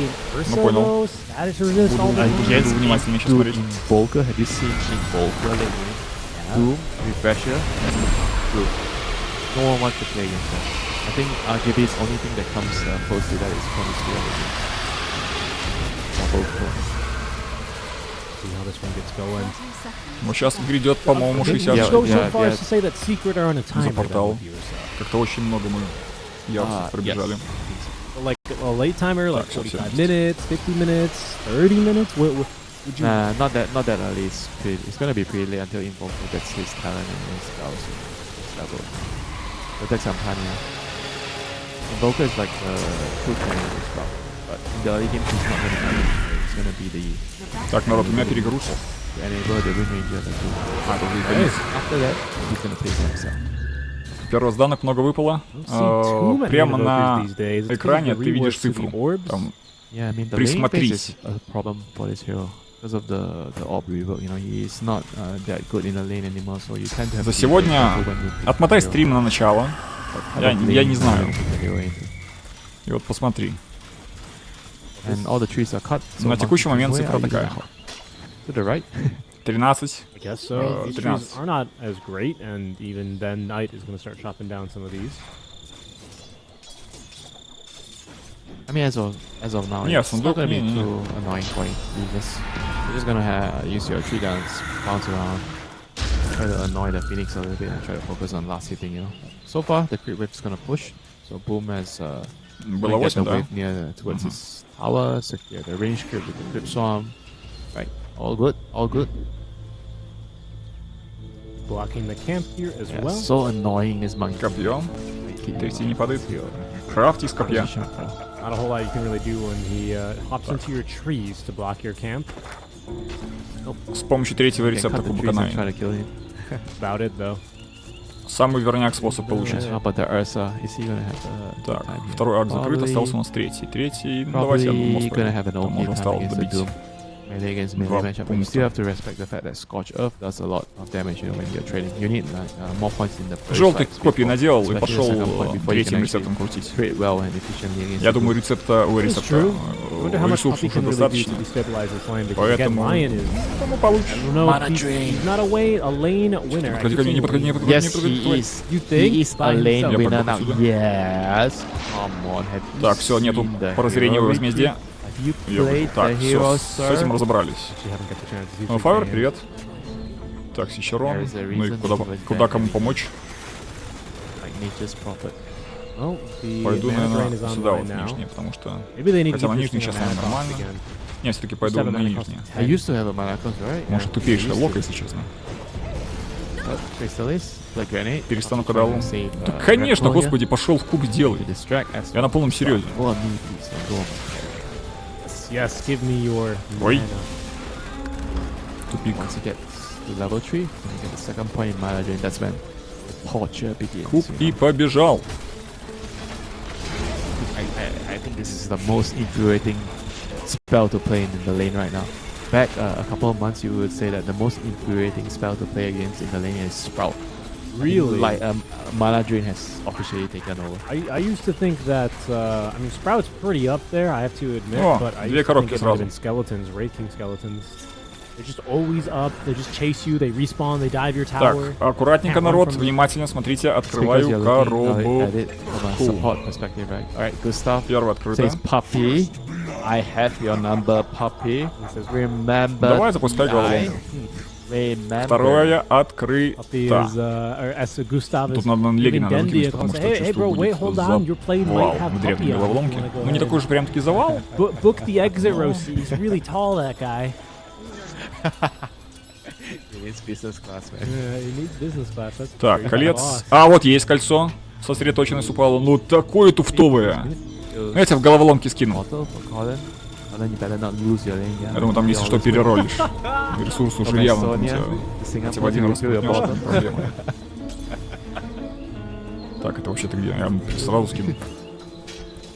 Ну понял. Against Буду внимательнее сейчас Doom смотреть. Invoker. Have you seen Invoker lately? Doom, Refresher, and Doom. No one wants to play against that. I think arguably the only thing that comes close to that is Chronosphere. Double kill. See how this one gets going. Ну сейчас грядет, по-моему, 60 Yeah. Go so far as to say that Secret are on a timer. портал. Как-то очень много мы ярусов пробежали. Like a late timer, like Так, всё, 45 minutes, 50 minutes, 30 minutes. What would you? Not that early. It's gonna be pretty late until Invoker gets his talent and his spells level. But that's some time, yeah. Invoker is like the food cannon as well. But in the early game, he's not gonna be. It's gonna be the Так, народ, у меня перегруз. to enable the Wind Ranger. After that, he's gonna play for himself. Первозданок много выпало. Прямо на экране ты видишь цифру. Там Yeah, I mean the Присмотрись. lane phase is a problem for this hero because of the orb rework. You know, he is not that good in the lane anymore, so you tend to have За to be сегодня careful when you pick отмотай the hero. стрим на начало. Я не знаю. Pick the hero into. И вот посмотри. And all the trees are cut. So На текущий момент where цифра are you такая. gonna hop? To the right. 13. I guess so. These 13. trees are not as great, and even then, Knight is going to start chopping down some of these. I mean, as of now, Yeah, it's not Sunduk, gonna be yeah. too annoying for you. You're just gonna use your tree guns, bounce around, try to annoy the Phoenix a little bit, and try to focus on last hitting. You know. So far, the crit wave's gonna push. So Boom has Было get the 8, да? wave near towards his tower, secure the range crit with the crit swarm. Right, all good, all good. Blocking the camp here as Yeah, well. so annoying is monkey. Копье. Keep Третий не падает. Крафт из копья. Not a whole lot you can really do when he hops into your trees to block your camp. С помощью третьего рецепта Try Кубаканами. to kill him. About it, though. Самый верняк способ получить. How about the Ursa? Is he gonna have Так, time here? второй акт закрыт, Probably- остался у нас третий. Третий, ну давайте одну Probably мост gonna have an Там okay можно time осталось against the добить. Doom. Melee against melee Два matchup, but you пункта. still have to respect the fact that Scorch Earth does a lot of damage, you know, when you're trading. You need like more points in the first Желтый fights копии before- наделал и especially the пошел second point before you третьим can рецептом actually крутить. trade well and efficiently against Я the думаю, Doom. рецепта, ой, It's рецепта, true. I wonder how much ресурсов Puppy уже can really do достаточно. to destabilize this lane, because again, Поэтому, Lion is, поэтому получишь. I don't know, Mana he's, drain. he's not a lane winner. I Подходи keep ко мне, не saying подходи, не подходи, Yes, не подходи. he давай. is. You think? He is a By lane himself. winner Я now. пойду сюда. Yes. Come on, have you Так, все, нету seen the прозрения hero возмездия. retreat? Have you Я played говорю, так, the все, hero, с этим sir? разобрались. Actually haven't got the chance to see Ну, Chief Фауэр, Game. привет. Так, Сичерон. There is a Ну и reason куда, he was куда there. кому помочь? Like nature's prophet. Well, the Пойду, mana drain наверное, is сюда online вот, now. нижнее, потому что... Maybe they need to Хотя keep на this нижней thing сейчас, on mana наверное, cost нормально. again. Не, все-таки пойду Seven на mana cost нижнее. of I 10. used to have a mana cost, right? Может, тупейшая лока, если честно. Crystallis, like grenade. Перестановка дал. Save, Да, конечно, Replonia. господи, пошел в куб сделай. Distract as Я на полном серьезе. Go on me, please. Go on. Yes, give me your Ой. mana. Тупик. Once you get to level 3, when you get the second point in mana drain, that's when the torture begins. Куб you и know. побежал. I think this is the most infuriating spell to play in the lane right now. Back a couple of months, you would say that the most infuriating spell to play against in the lane is Sprout. Really? Like mana drain has officially taken over. I used to think that, I mean, Sprout's pretty up there, I have to admit, О, but I две used to think коробки it might have сразу. been skeletons, raking skeletons. They're just always up, they just chase you, they respawn, they dive your Так, tower. аккуратненько, Can't run народ, from- внимательно смотрите, It's because открываю you're looking коробку. at it from a support perspective, right? Alright, good stuff. Первая открыта. Says Puppy. I have your number, Puppy. He says, Remember. Давай запускай голову. Remember. Вторая Puppy открыта. is, or as Gustav Тут is надо на Леги giving надо Dendi накинуть, a call, потому say, что hey, bro, чувствую, wait, будет hold on, your plane might завал have в древней Puppy on. головоломке. You wanna go Ну не ahead такой уж прям таки завал. Book the exit row, he's really tall, that guy. He needs business class, man. Yeah, he needs business class. That's Так, great. колец. Boss. А, вот есть кольцо. Сосредоточенность упала. Ну, такое туфтовое. Я тебя в головоломке скину. Mortal for Colin. Colin, you better not lose your lane, yeah? Я думаю, там, если что, переролишь. Ресурс уже явно там у тебя Sonia, хотя бы один раз Singapore, путнешь, проблема. Так, это вообще-то где? Я сразу скину.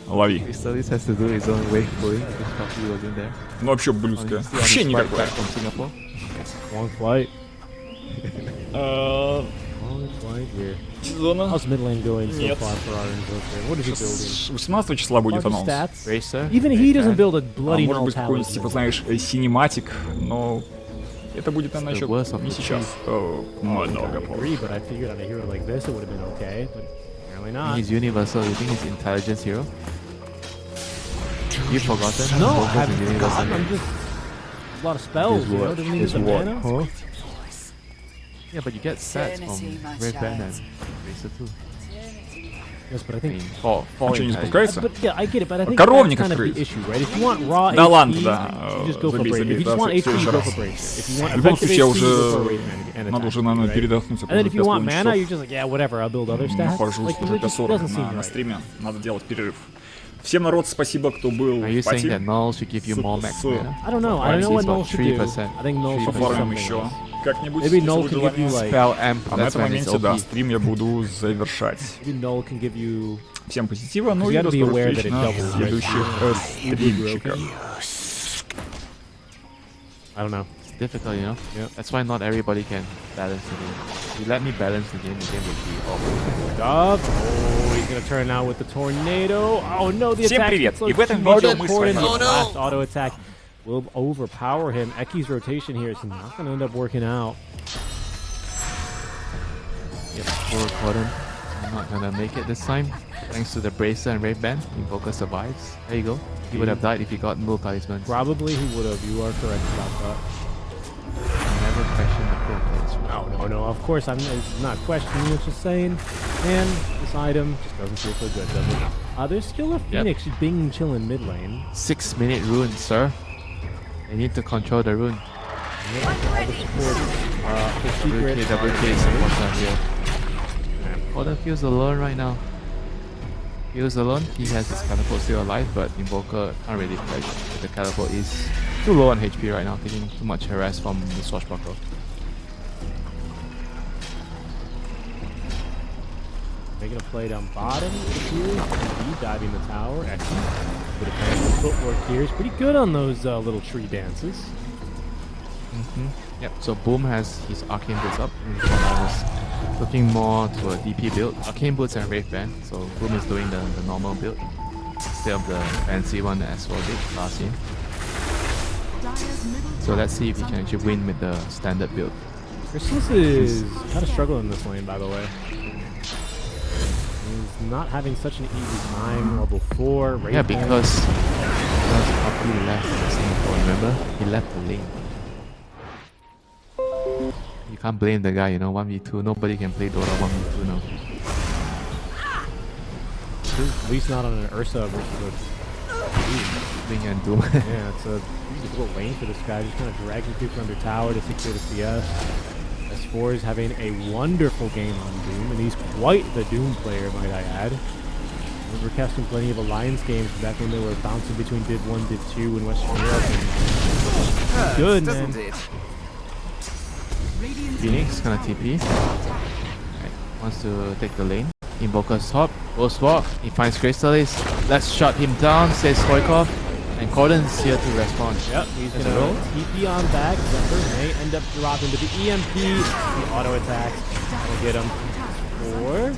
Лови. Crystallis has to do his own wave pulling because Puppy wasn't there. Ну вообще блюдское. On his Вообще flight никакое. back from Singapore. Long flight. Long flight here. Сезона. How's mid lane going so Нет. far for our Invoker? What is he building? 18 числа будет Larger анонс. stats? Racer. Even he doesn't build a А bloody может null быть какой-нибудь, типа, talisman. знаешь, синематик, но это будет, наверное, еще worst of не the сейчас. Много I позже. agree, but I figured on a hero like this it would have been okay, but apparently not. He's universal. You think he's intelligence hero? You've forgotten? No, I Vocals is haven't universal. forgotten. I'm just a lot of spells, you know, doesn't use the mana. Huh? Yeah, but you get sets from Eternity, my Red Band child. and Racer too. Yes, but I I mean, think four Что, не intelligence. запускается? But yeah, I get it, but I think Коровник that's kind of открыть. the issue, right? If you want raw Да HP, ладно, да. you just go for Забей, Bracer. забей, If you да, just want всё HP, you еще go раз. for Bracer. If you want В любом effective случае, я HP, уже... you go for Raven and Надо attack, уже, наверное, right? передохнуть. And then if you want mana, часов. you're just like, yeah, whatever, I'll build other stats. Пожалуйста, Like, уже it just 40 doesn't seem на right. стриме. Надо делать перерыв. Всем, народ, спасибо, кто был Are you в saying that пати. null should give you more max mana? I don't know. I don't know what null should do. 3%. I think null should do Пофармим something еще else. как-нибудь, Maybe если null будет can give you желание. like. Spell amp. А на That's этом when it's моменте, да, OP. стрим я буду завершать. Maybe null can give you. Всем позитива, ну You и gotta до be скорых aware встреч that it на doubles, right? следующих стримчиках. I don't know. It's difficult, you know? Yeah. That's why not everybody can balance the game. If you let me balance the game would be awful. Dub. Oh, he's gonna turn out with the tornado. Oh no, the Всем attack. привет. So И в этом cheap. видео мы с вами- Gordon, the last auto attack will overpower him. Eki's rotation here is not gonna end up working out. Yep, poor Gordon. I'm not gonna make it this time. Thanks to the Bracer and Red Band, Invoker survives. There you go. He would have died if he got no talismans. Probably he would have. You are correct about that. Never question the pro plays. No. Of course, it's not questioning. It's just saying, man, this item just doesn't feel so good, does it? There's still a Phoenix being chilling mid lane. 6-minute rune, sir. They need to control the rune. All the support, the secret. WK supports are here. Gordon feels alone right now. Feels alone. He has his catapult still alive, but Invoker can't really flash. The catapult is too low on HP right now, taking too much harass from the Swashbuckler. Making a play down bottom here. Deep diving the tower. Excellent. Bit of kind footwork here. He's pretty good on those little tree dances. Yep, so Boom has his Arcane Boots up. I was looking more to a DP build. Arcane Boots and Wraith Band, so Boom is doing the normal build instead of the fancy one that Aswell did last year. So let's see if he can actually win with the standard build. Chrysalis is kind of struggling in this lane, by the way. He's not having such an easy time. Level 4, Wraith Yeah, Band. because Puppy left Singapore, remember? He left the lane. You can't blame the guy, you know, 1v2. Nobody can play Dota 1v2 now. At least not on an Ursa versus Bing and Doom. yeah, it's a difficult lane for this guy. Just kind of dragging people under tower to secure the CS. S4 is having a wonderful game on Doom, and he's quite the Doom player, might I add. We were casting plenty of Alliance games back when they were bouncing between Div 1, Div 2 in Western Europe. And good, man. Doesn't it? Phoenix gonna TP. Right, wants to take the lane. Invoker's top, goes for. He finds Crystallis. Let's shut him down, says Stoikov. And Gordon's here to respond. Yep, he's There's gonna a roll. TP on back. Zephyr may end up dropping to the EMP. The auto attack will get him. Or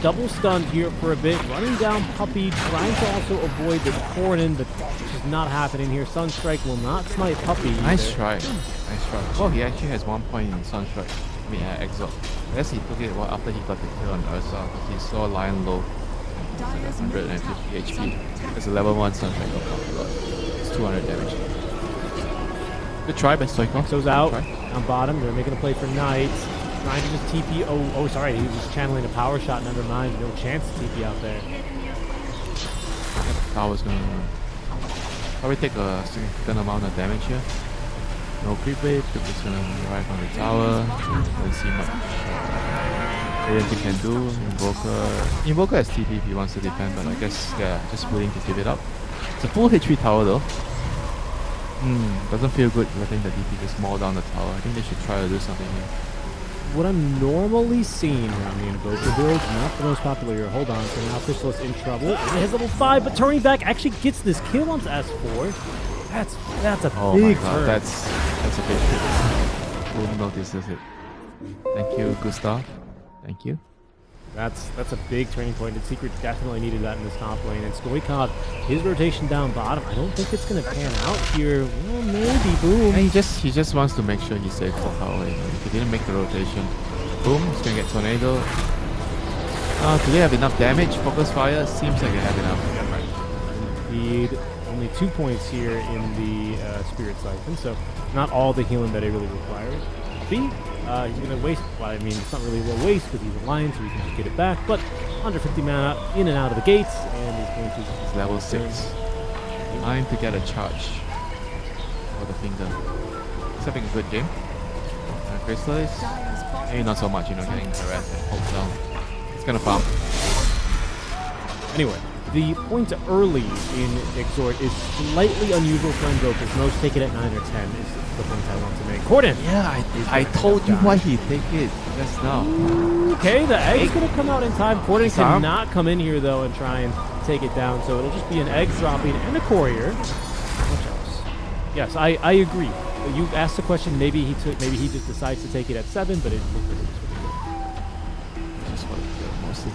double stunned here for a bit, running down Puppy, trying to also avoid the Cornin, but it's just not happening here. Sunstrike will not snipe Puppy. Nice either. try. Nice try. Oh, he actually has 1 point in Sunstrike. I mean, Exalt. I guess he took it after he got the kill on Ursa, because he saw Lion low. 150 HP. It's a level 1 Sunstrike got popped a lot. It's 200 damage. Good try by Stoikov. Exo's out. Good try. On bottom, they're making a play for Knight. Trying to just TP. Oh, sorry, he was just channeling a power shot. Never mind. No chance to TP out there. Tower's gonna probably take a significant amount of damage here. No creep wave. Creep is gonna arrive on the tower. Don't see much Divinity can do. Invoker has TP if he wants to defend, but I guess yeah, just willing to give it up. It's a full HP tower though. Doesn't feel good letting the DP just maul down the tower. I think they should try to do something here. What I'm normally seeing around the Invoker build, not the most popular here. Hold on, so now Crystallis in trouble. It has level 5, but turning back actually gets this kill on S4. That's a big turn. That's a big hit. Who notices it? Thank you, Gustav. Thank you. That's a big turning point, and Secret definitely needed that in this top lane. And Stoikov, his rotation down bottom, I don't think it's going to pan out here. Well, maybe, boom. And he just wants to make sure he's safe for power. If he didn't make the rotation, boom, he's going to get Tornado. Do they have enough damage? Focus Fire? Seems like they have enough. Indeed. Only 2 points here in the Spirit Siphon, so not all the healing that it really requires. B, he's going to waste, well, I mean, it's not really a waste because he's a lion, so he can just get it back, but 150 mana in and out of the gates, and he's going to... It's level 6. Time to get a charge for the finger. He's having a good game. Crystallis, maybe not so much, getting harassed and poked down. He's going to farm. Anyway, the point early in Exhort is slightly unusual for Invokers. Most take it at 9 or 10 is the point I want to make. Corden! Yeah, I told you why he take it just now. Okay, the egg's going to come out in time. Corden cannot come in here, though, and try and take it down, so it'll just be an egg dropping and a courier. What else? Yes, I agree. You asked the question, maybe he just decides to take it at 7, but it looked like it was just for the kill mostly.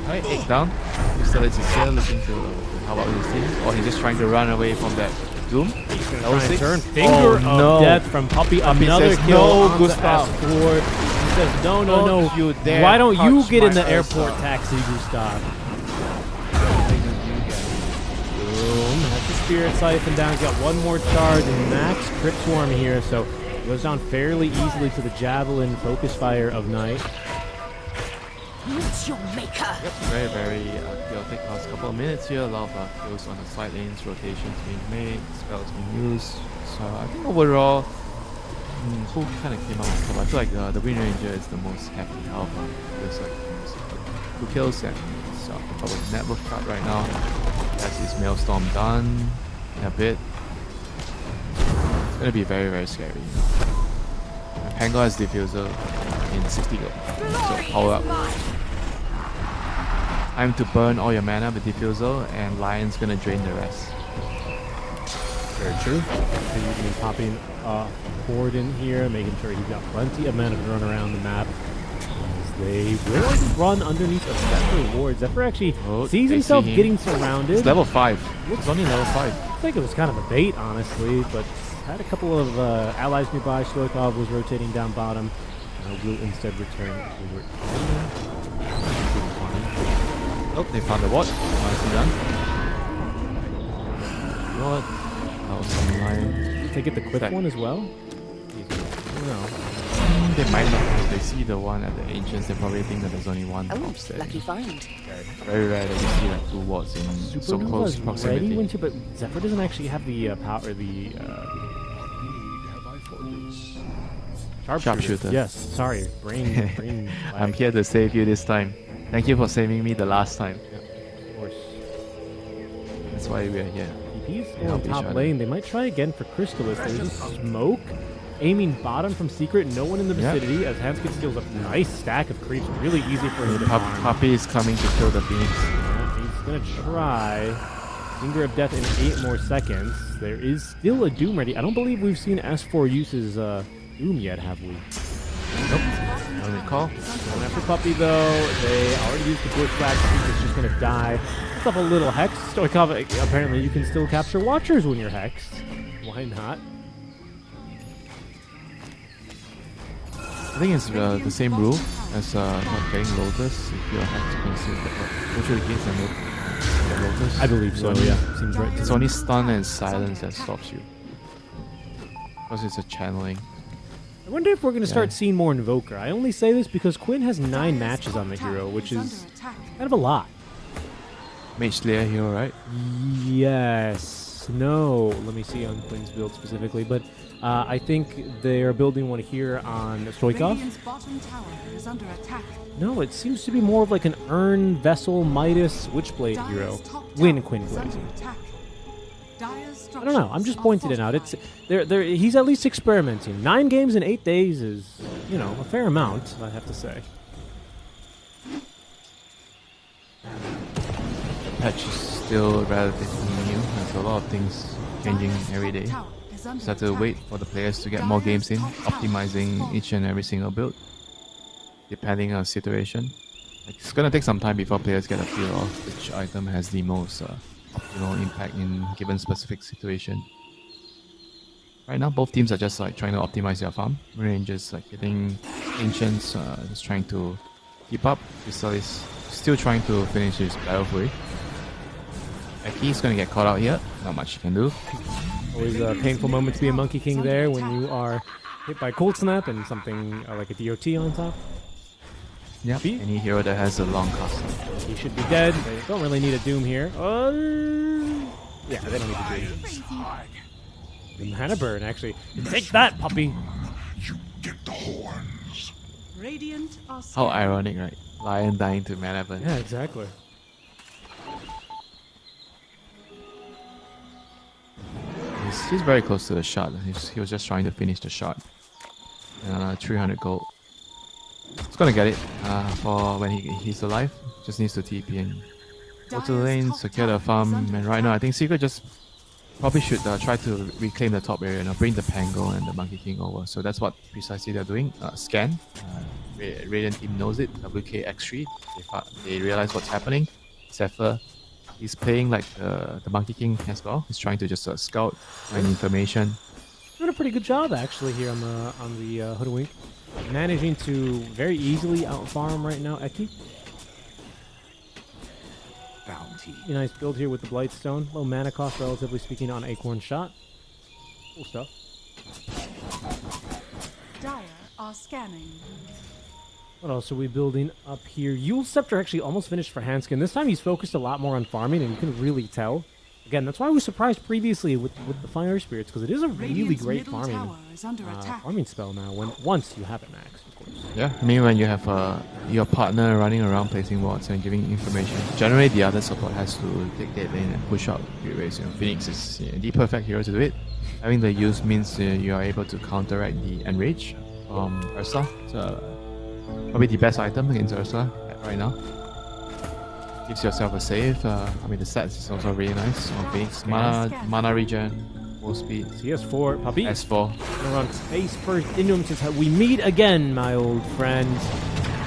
Alright, egg down. Crystallis is here looking to how about his team? Or he's just trying to run away from that Doom. He's going to try and turn. Finger of death from Puppey. Another says, kill. No, Gustav. S4. He says, no. You dare Why don't you get in the my airport taxi, Gustav? Boom. That's the Spirit Siphon down. He's got one more charge and max Crypt Swarm here, so goes down fairly easily to the Javelin Focus Fire of Night. Meet your maker. Yep, very, very chaotic last couple of minutes here. A lot of kills on the side lanes, rotations being made, spells being used. So I think overall, who kind of came out on top? I feel like the Wind Ranger is the most happy alpha. Feels like two kills and so probably network card right now. That's his Maelstrom done in a bit. It's gonna be very, very scary. And Pango has Diffuser in 60 gold. So power up. Time to burn all your mana with Diffusal, and Lion's gonna drain the rest. Very true. And you can pop in Corden here, making sure he's got plenty of mana to run around the map. As they will run underneath of Zephyr Ward. Zephyr actually sees himself getting surrounded. It's level 5. It's only level 5. I think it was kind of a bait, honestly, but had a couple of allies nearby. Stoikov was rotating down bottom. Will instead return. Oh, they found the ward. Nicely done. What? That was some line. Did they get the quick one as well? No. They might not. If they see the one at the Ancients, they probably think that there's only one upstairs. Lucky find. Very rare that you see like 2 wards in so close proximity. Ready, Winter, but Zephyr doesn't actually have the power, the Sharpshooter. Yes, sorry. Brain I'm here to save you this time. Thank you for saving me the last time. Yeah, of course. That's why we're here. TP's going top lane. They might try again for Crystallis. There's a smoke. Aiming bottom from Secret. No one in the vicinity. As Hanskett steals a nice stack of creeps. Really easy for him to farm. Puppey is coming to kill the Phoenix. Yeah, he's going to try. Finger of Death in 8 more seconds. There is still a Doom ready. I don't believe we've seen S4 uses Doom yet, have we? Nope. I don't recall. Going after Puppey, though. They already used the Bushwhack. Secret's just going to die. Puts up a little Hex. Stoikov, apparently you can still capture Watchers when you're Hexed. Why not? I think it's the same rule as not getting Lotus. If you're Hexed, you can still go through the gates and get Lotus. I believe so, yeah. Seems right. It's only stun and silence that stops you. Because it's a channeling. I wonder if we're going to start seeing more Invoker. I only say this because Quinn has 9 matches on the hero, which is kind of a lot. Mage Slayer hero, right? Yes. know. Let me see on Quinn's build specifically, but I think they're building one here on Stoikov. Radiant's bottom tower is under attack. No, it seems to be more of like an Urn, Vessel, Midas, Witchblade hero. Win Quinn Blazing. I don't know. I'm just pointing it out. It's he's at least experimenting. 9 games in 8 days is, you know, a fair amount, I have to say. The patch is still relatively new. There's a lot of things changing every day. Just have to wait for the players to get more games in, optimizing each and every single build, depending on the situation. It's gonna take some time before players get a feel of which item has the most optimal impact in given specific situation. Right now, both teams are just like trying to optimize their farm. Rangers like hitting ancients, just trying to keep up. Crystal is still trying to finish his battle free. He's gonna get caught out here. Not much he can do. Always a painful moment to be a Monkey King there when you are hit by Cold Snap and something like a DOT on top. Yep. Any hero that has a long cast. He should be dead. They don't really need a Doom here. Yeah, they don't need a Doom. Hannahburn, actually. Take that, puppy! You get the horns. Radiant are How ironic, right? Lion dying to Hannahburn. Yeah, exactly. He's very close to the shot. He was just trying to finish the shot. 300 gold. He's gonna get it for when he's alive. Just needs to TP and go to the lane, secure the farm. And right now, I think Secret just probably should try to reclaim the top area and bring the Pango and the Monkey King over. So that's what precisely they're doing. Scan. Radiant team knows it. WKX3. They realize what's happening. Zephyr. He's playing like the Monkey King as well. He's trying to just scout, find information. Doing a pretty good job actually here on the Hoodwink. Managing to very easily outfarm right now Eki. Bounty. Nice build here with the Blightstone. Low mana cost relatively speaking on Acorn Shot. Cool stuff. Dire are scanning. What else are we building up here? Yule Scepter actually almost finished for Hanskin. This time he's focused a lot more on farming, and you can really tell. Again, that's why I was surprised previously with the Fire Spirits, because it is a really great farming spell now, once you have it maxed, of course. Yeah, I mean when you have your partner running around placing wards and giving information, generally the other support has to take that lane and push out Great Race. Phoenix is the perfect hero to do it. Having the use means you are able to counteract the Enrage from Ursa. So, probably the best item against Ursa right now. Gives yourself a save. I mean the stats is also really nice on Phoenix. Mana regen, full speed. CS4, Puppy. S4. Gonna run face first into him since we meet again, my old friend.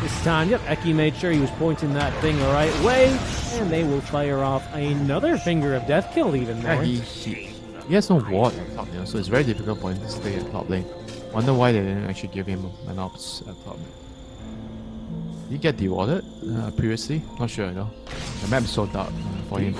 This time, yep, Eki made sure he was pointing that thing the right way, and they will fire off another Finger of Death kill even more. Yeah, he has no ward at top, so it's very difficult for him to stay at top lane. Wonder why they didn't actually give him an ops at top. Did he get dewarded previously? Not sure though. The map's so dark for him.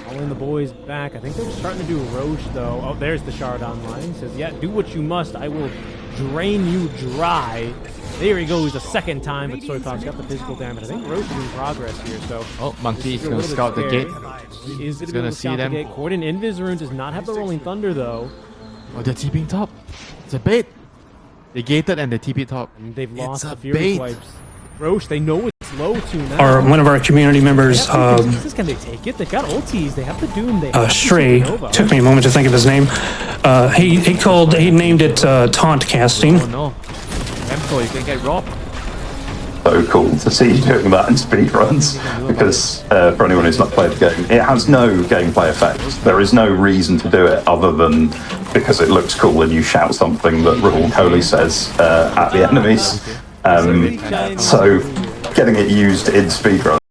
Calling the boys back. I think they're starting to do Roche though. Oh, there's the shard online. He says, yeah, do what you must. I will drain you dry. There he goes a second time, but Soypop's got the physical damage. I think Roche is in progress here, so... Oh, Monkey is going to scout the gate. He is going to see them. Corden Invis Rune does not have the Rolling Thunder though. Oh, they're TPing top. It's a bait. They gated and they TP top. And they've lost the Fury Swipes. Roche, they know it's low too now. Or one of our community members, can they take it? They got ultis, they have the Doom, they have Stray, took me a moment to think of his name. He named it taunt casting. Oh no. Emco, you can get robbed. So cool to see you doing that in speedruns, because for anyone who's not played the game, it has no gameplay effect. There is no reason to do it other than because it looks cool and you shout something that Rahul Kohli says at the enemies. So getting it used in speedrun